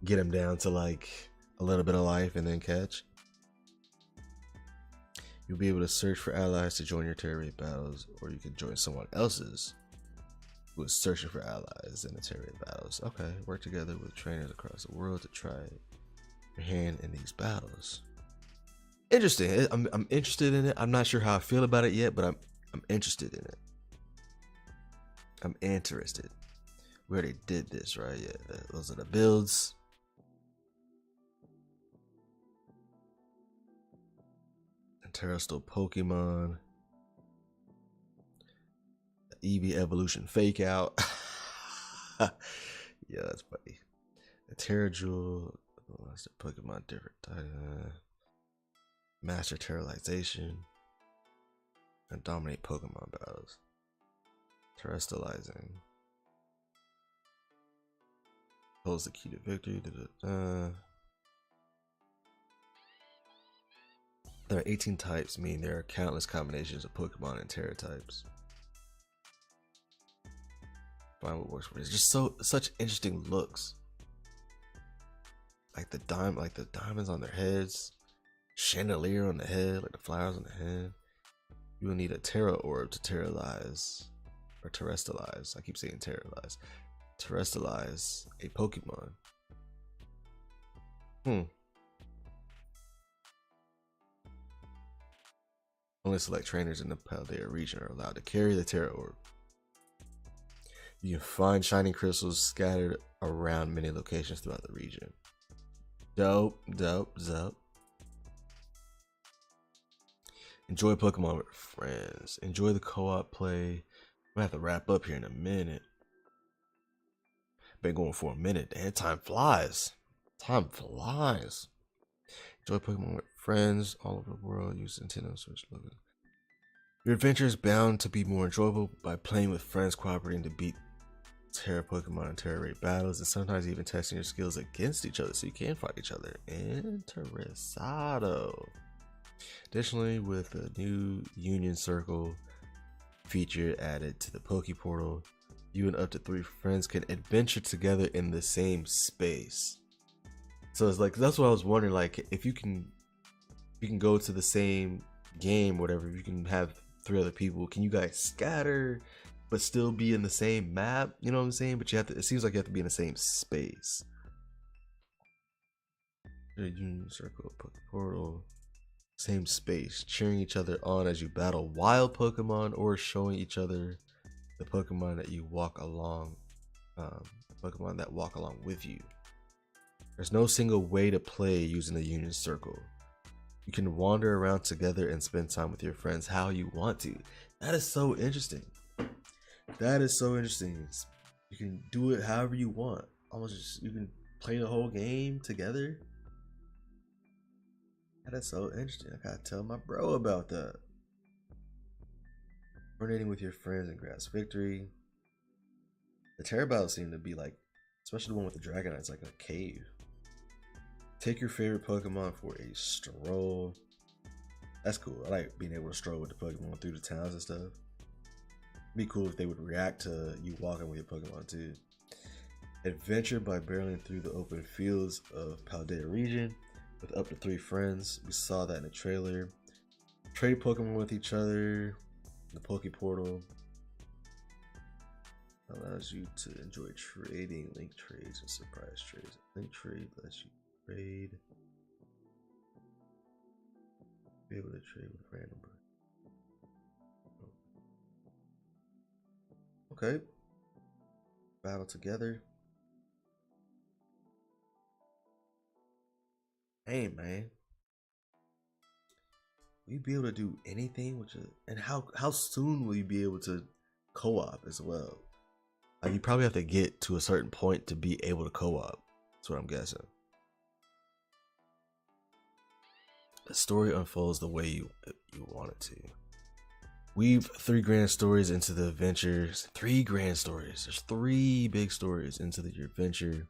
get them down to like a little bit of life and then catch. You'll be able to search for allies to join your Terra Raid battles, or you can join someone else's who is searching for allies in the Terra Raid battles. Okay, work together with trainers across the world to try your hand in these battles. Interesting. I'm interested in it. I'm not sure how I feel about it yet, but I'm interested in it. I'm interested. We already did this, right? Yeah, those are the builds. Terrestrial Pokemon. Eevee evolution fake out. Yeah, that's funny. The Terra Jewel. Master Pokemon different. Master Terrorization. And dominate Pokemon battles. Terrestrializing. Holds the key to victory. There are 18 types, meaning there are countless combinations of Pokemon and Terra types. Find what works for you. It's just such interesting looks. Like the diamonds on their heads, chandelier on the head, like the flowers on the head. You will need a Terra Orb to terrorize or terrestrialize. I keep saying terrorize. Terrestrialize a Pokemon. Only select trainers in the Paldea region are allowed to carry the Terra Orb. You can find shining crystals scattered around many locations throughout the region. Dope. Enjoy Pokemon with friends. Enjoy the co-op play. I'm gonna have to wrap up here in a minute. Been going for a minute. Damn, time flies. Time flies. Enjoy Pokemon with friends all over the world. Use Nintendo Switch logo. Your adventure is bound to be more enjoyable by playing with friends, cooperating to beat Terra Pokemon and Terra Raid battles, and sometimes even testing your skills against each other so you can fight each other. Interessado. Additionally, with a new Union Circle feature added to the Poke Portal, you and up to 3 friends can adventure together in the same space. So it's like, that's what I was wondering, like if you can go to the same game, whatever, you can have 3 other people. Can you guys scatter? but still be in the same map. You know what I'm saying? But you have to. It seems like you have to be in the same space. Union Circle, Portal, same space, cheering each other on as you battle wild Pokemon or showing each other the Pokemon that you walk along, Pokemon that walk along with you. There's no single way to play using the Union Circle. You can wander around together and spend time with your friends how you want to. That is so interesting. That is so interesting. You can do it however you want. Almost just, you can play the whole game together. That is so interesting. I gotta tell my bro about that. Coordinating with your friends and grasp victory. The terror battles seem to be like, especially the one with the Dragonite, it's like a cave. Take your favorite Pokemon for a stroll. That's cool. I like being able to stroll with the Pokemon through the towns and stuff. It'd be cool if they would react to you walking with your Pokemon too. Adventure by barreling through the open fields of Paldea region with up to 3 friends. We saw that in the trailer. Trade Pokemon with each other. The Poke Portal allows you to enjoy trading, link trades, and surprise trades. Link trade lets you trade. Be able to trade with random. Okay. Battle together. Hey man, will you be able to do anything with it? And how soon will you be able to co-op as well? Like you probably have to get to a certain point to be able to co-op. That's what I'm guessing. The story unfolds the way you want it to. Weave 3 grand stories into the adventures. 3 grand stories. There's 3 big stories into your adventure.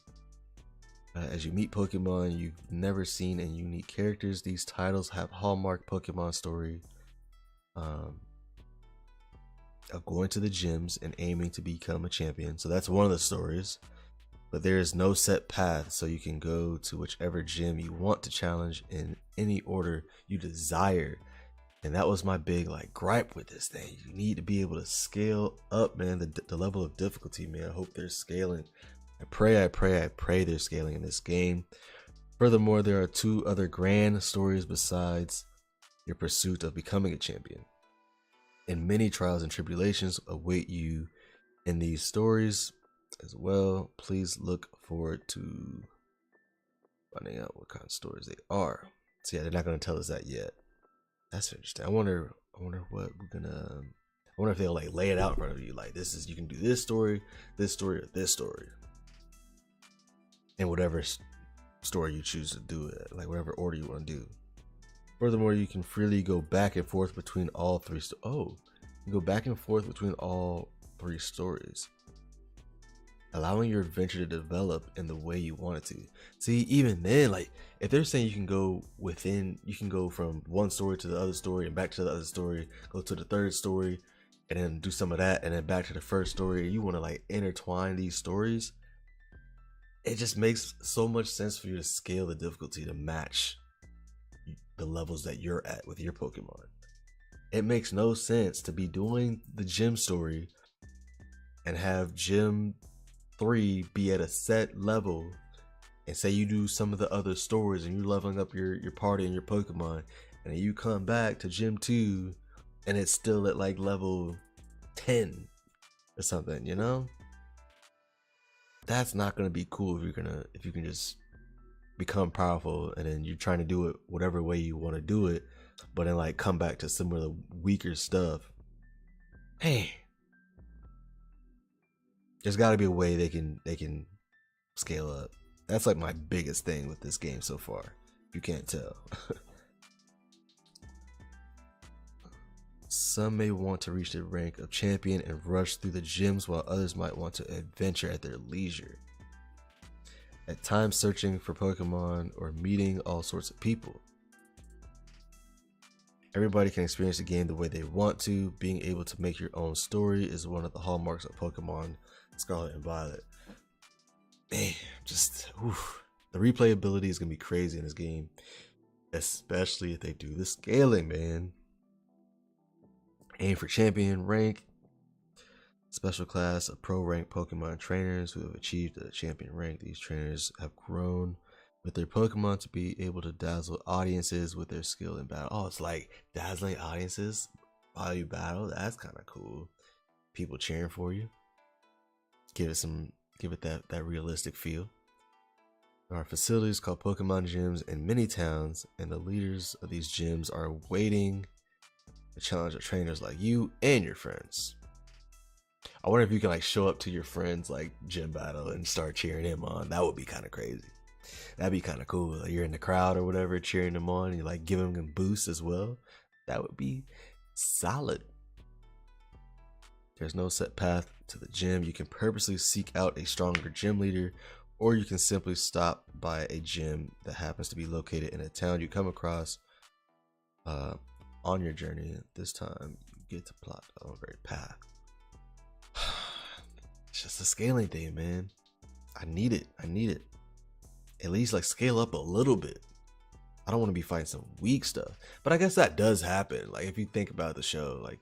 As you meet Pokemon you've never seen and unique characters, these titles have hallmark Pokemon story of going to the gyms and aiming to become a champion. So that's one of the stories. But there is no set path, so you can go to whichever gym you want to challenge in any order you desire. And that was my big gripe with this thing. You need to be able to scale up, man, the level of difficulty, man. I hope they're scaling. I pray they're scaling in this game. Furthermore, there are 2 other grand stories besides your pursuit of becoming a champion. And many trials and tribulations await you in these stories as well. Please look forward to finding out what kind of stories they are. So yeah, they're not going to tell us that yet. That's interesting. I wonder what we're gonna. I wonder if they'll lay it out in front of you. Like this is, you can do this story, or this story. In whatever story you choose to do it, like whatever order you want to do. Furthermore, you can freely go back and forth between all 3 you can go back and forth between all 3 stories, allowing your adventure to develop in the way you want it to. See, even then, if they're saying you can go from one story to the other story and back to the other story, go to the 3rd story and then do some of that and then back to the 1st story, and you want to intertwine these stories, it just makes so much sense for you to scale the difficulty to match the levels that you're at with your Pokemon. It makes no sense to be doing the gym story and have gym 3 be at a set level, and say you do some of the other stories and you're leveling up your party and your Pokemon, and then you come back to gym 2 and it's still at level 10 or something, you know? That's not gonna be cool if you can just become powerful and then you're trying to do it whatever way you want to do it, but then come back to some of the weaker stuff. Hey, there's got to be a way they can scale up. That's my biggest thing with this game so far, if you can't tell. Some may want to reach the rank of champion and rush through the gyms, while others might want to adventure at their leisure, at times searching for Pokemon or meeting all sorts of people. Everybody can experience the game the way they want to. Being able to make your own story is one of the hallmarks of Pokemon Scarlet and Violet. Man, the replayability is gonna be crazy in this game, especially if they do the scaling, man. Aim for champion rank. Special class of pro rank Pokemon trainers who have achieved the champion rank. These trainers have grown with their Pokemon to be able to dazzle audiences with their skill in battle. Oh, it's like dazzling audiences while you battle. That's kind of cool. People cheering for you. Give it that realistic feel. There are facilities called Pokemon gyms in many towns, and the leaders of these gyms are waiting to challenge the trainers like you and your friends. I wonder if you can like show up to your friends like gym battle and start cheering him on. That would be kind of crazy. That'd be kind of cool. Like you're in the crowd or whatever, cheering them on, and you like giving them boosts as well. That would be solid. There's no set path to the gym. You can purposely seek out a stronger gym leader, or you can simply stop by a gym that happens to be located in a town you come across on your journey. This time, you get to plot the very path. It's just a scaling thing, man. I need it. At least like scale up a little bit. I don't want to be fighting some weak stuff, but I guess that does happen. Like if you think about the show, like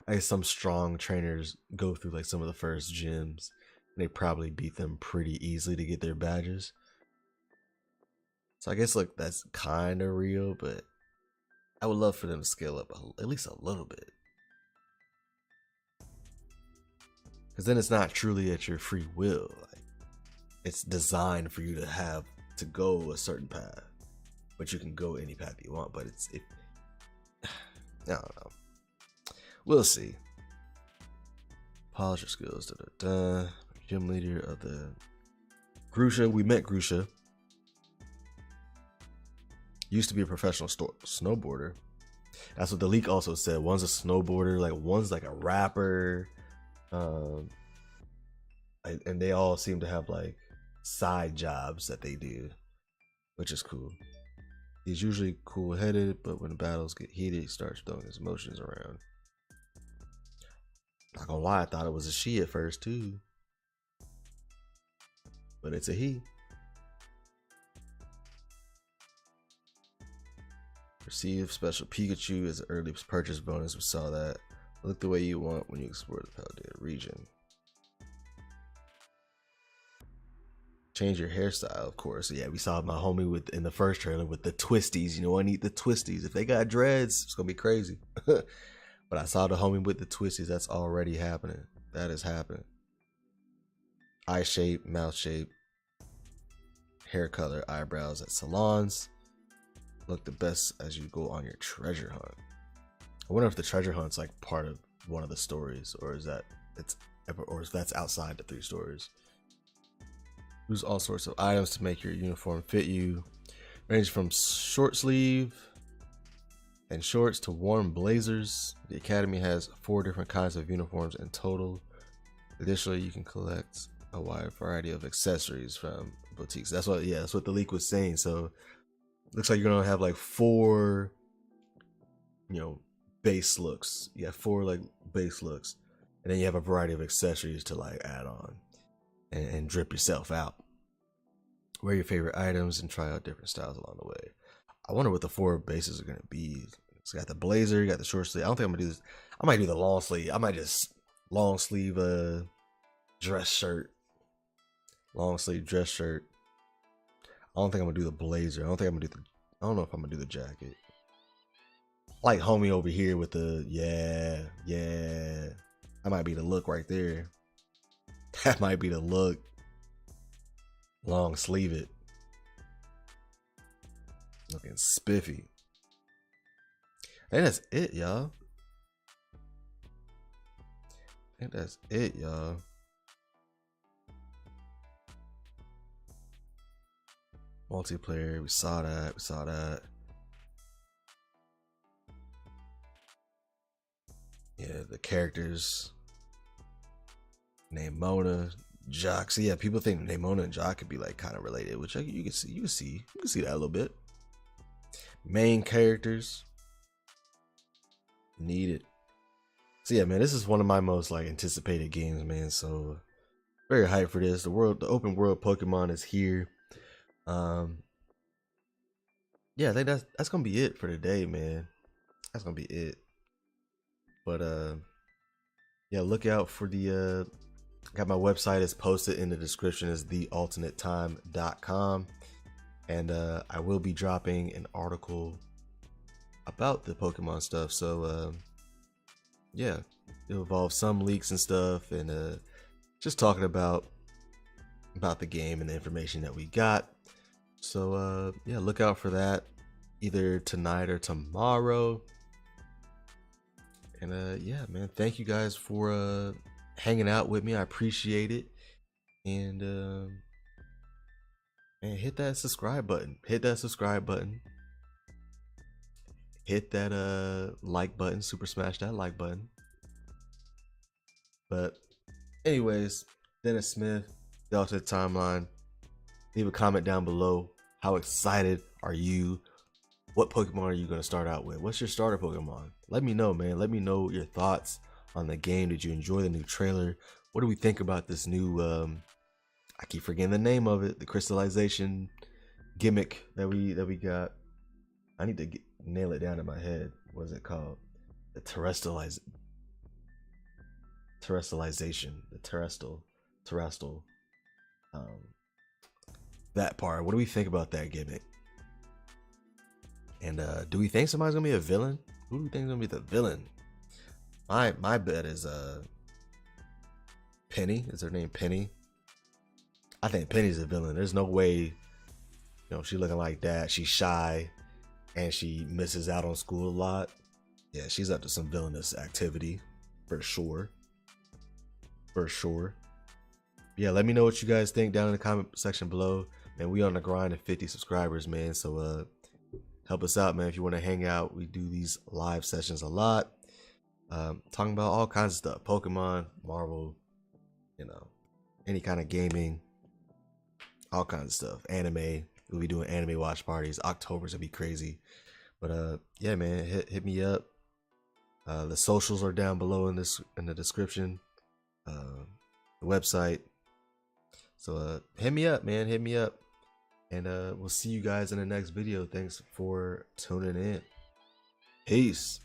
I guess some strong trainers go through like some of the first gyms, and they probably beat them pretty easily to get their badges. So I guess like that's kind of real, but I would love for them to scale up at least a little bit. Because then it's not truly at your free will. Like, it's designed for you to have to go a certain path, but you can go any path you want. But I don't know. We'll see. Polish your skills. Gym leader of the Grusha. We met Grusha. Used to be a professional snowboarder. That's what the leak also said. One's a snowboarder, like one's like a rapper. And they all seem to have like side jobs that they do, which is cool. He's usually cool-headed, but when the battles get heated, he starts throwing his emotions around. Not gonna lie, I thought it was a she at first too, but it's a he. Receive special Pikachu as an early purchase bonus. We saw that. Look the way you want when you explore the Paldea region. Change your hairstyle, of course. Yeah, we saw my homie in the first trailer with the twisties. You know, I need the twisties. If they got dreads, it's gonna be crazy. But I saw the homie with the twisties. That's already happening. That is happening. Eye shape, mouth shape, hair color, eyebrows at salons. Look the best as you go on your treasure hunt. I wonder if the treasure hunt's like part of one of the stories, or is if that's outside the 3 stories. Use all sorts of items to make your uniform fit you. Range from short sleeve and shorts to warm blazers. The Academy has 4 different kinds of uniforms in total. Additionally, you can collect a wide variety of accessories from boutiques. That's what the leak was saying. So looks like you're gonna have like 4, base looks. You have 4 like base looks, and then you have a variety of accessories to like add on and drip yourself out. Wear your favorite items and try out different styles along the way. I wonder what the 4 bases are gonna be. It's got the blazer, you got the short sleeve. I don't think I'm gonna do this. I might do the long sleeve. I might just long sleeve dress shirt. Long sleeve dress shirt. I don't think I'm gonna do the blazer. I don't know if I'm gonna do the jacket. Like homie over here with the yeah. That might be the look right there. That might be the look. Long sleeve it. Looking spiffy. I think that's it, y'all. Multiplayer, we saw that. Yeah, the characters. Namona, Jock. So yeah, people think Namona and Jock could be like kind of related, which you can see that a little bit. Main characters needed. So yeah, man, this is one of my most like anticipated games, man. So very hyped for this. The open world Pokemon is here. Yeah, I think that's gonna be it for today, man. That's gonna be it. But yeah, look out for the got my website is posted in the description as thealternatetime.com, and I will be dropping an article about the Pokemon stuff. So yeah, it'll involve some leaks and stuff, and just talking about the game and the information that we got. So yeah, look out for that either tonight or tomorrow. And yeah, man, thank you guys for hanging out with me. I appreciate it. And man, hit that subscribe button. Hit that subscribe button. Hit that like button. Super smash that like button. But anyways, Dennis Smith, the Alternate Timeline. Leave a comment down below. How excited are you? What Pokemon are you going to start out with? What's your starter Pokemon? Let me know, man. Let me know your thoughts on the game. Did you enjoy the new trailer? What do we think about this new, I keep forgetting the name of it, the crystallization gimmick that we got. I need to nail it down in my head. What is it called? The terrestrialization. The terrestrial. That part. What do we think about that gimmick? And do we think somebody's gonna be a villain? Who do we think is gonna be the villain? My bet is Penny. Is her name Penny? I think Penny's a villain. There's no way, you know, she looking like that. She's shy and she misses out on school a lot. Yeah, she's up to some villainous activity for sure. For sure. Yeah, let me know what you guys think down in the comment section below. Man, we on the grind of 50 subscribers, man. So help us out, man. If you want to hang out, we do these live sessions a lot. Talking about all kinds of stuff. Pokemon, Marvel, you know, any kind of gaming, all kinds of stuff. Anime. We'll be doing anime watch parties. October's gonna be crazy. But yeah, man, hit me up. The socials are down below in the description. The website. So hit me up, man. Hit me up. And we'll see you guys in the next video. Thanks for tuning in. Peace.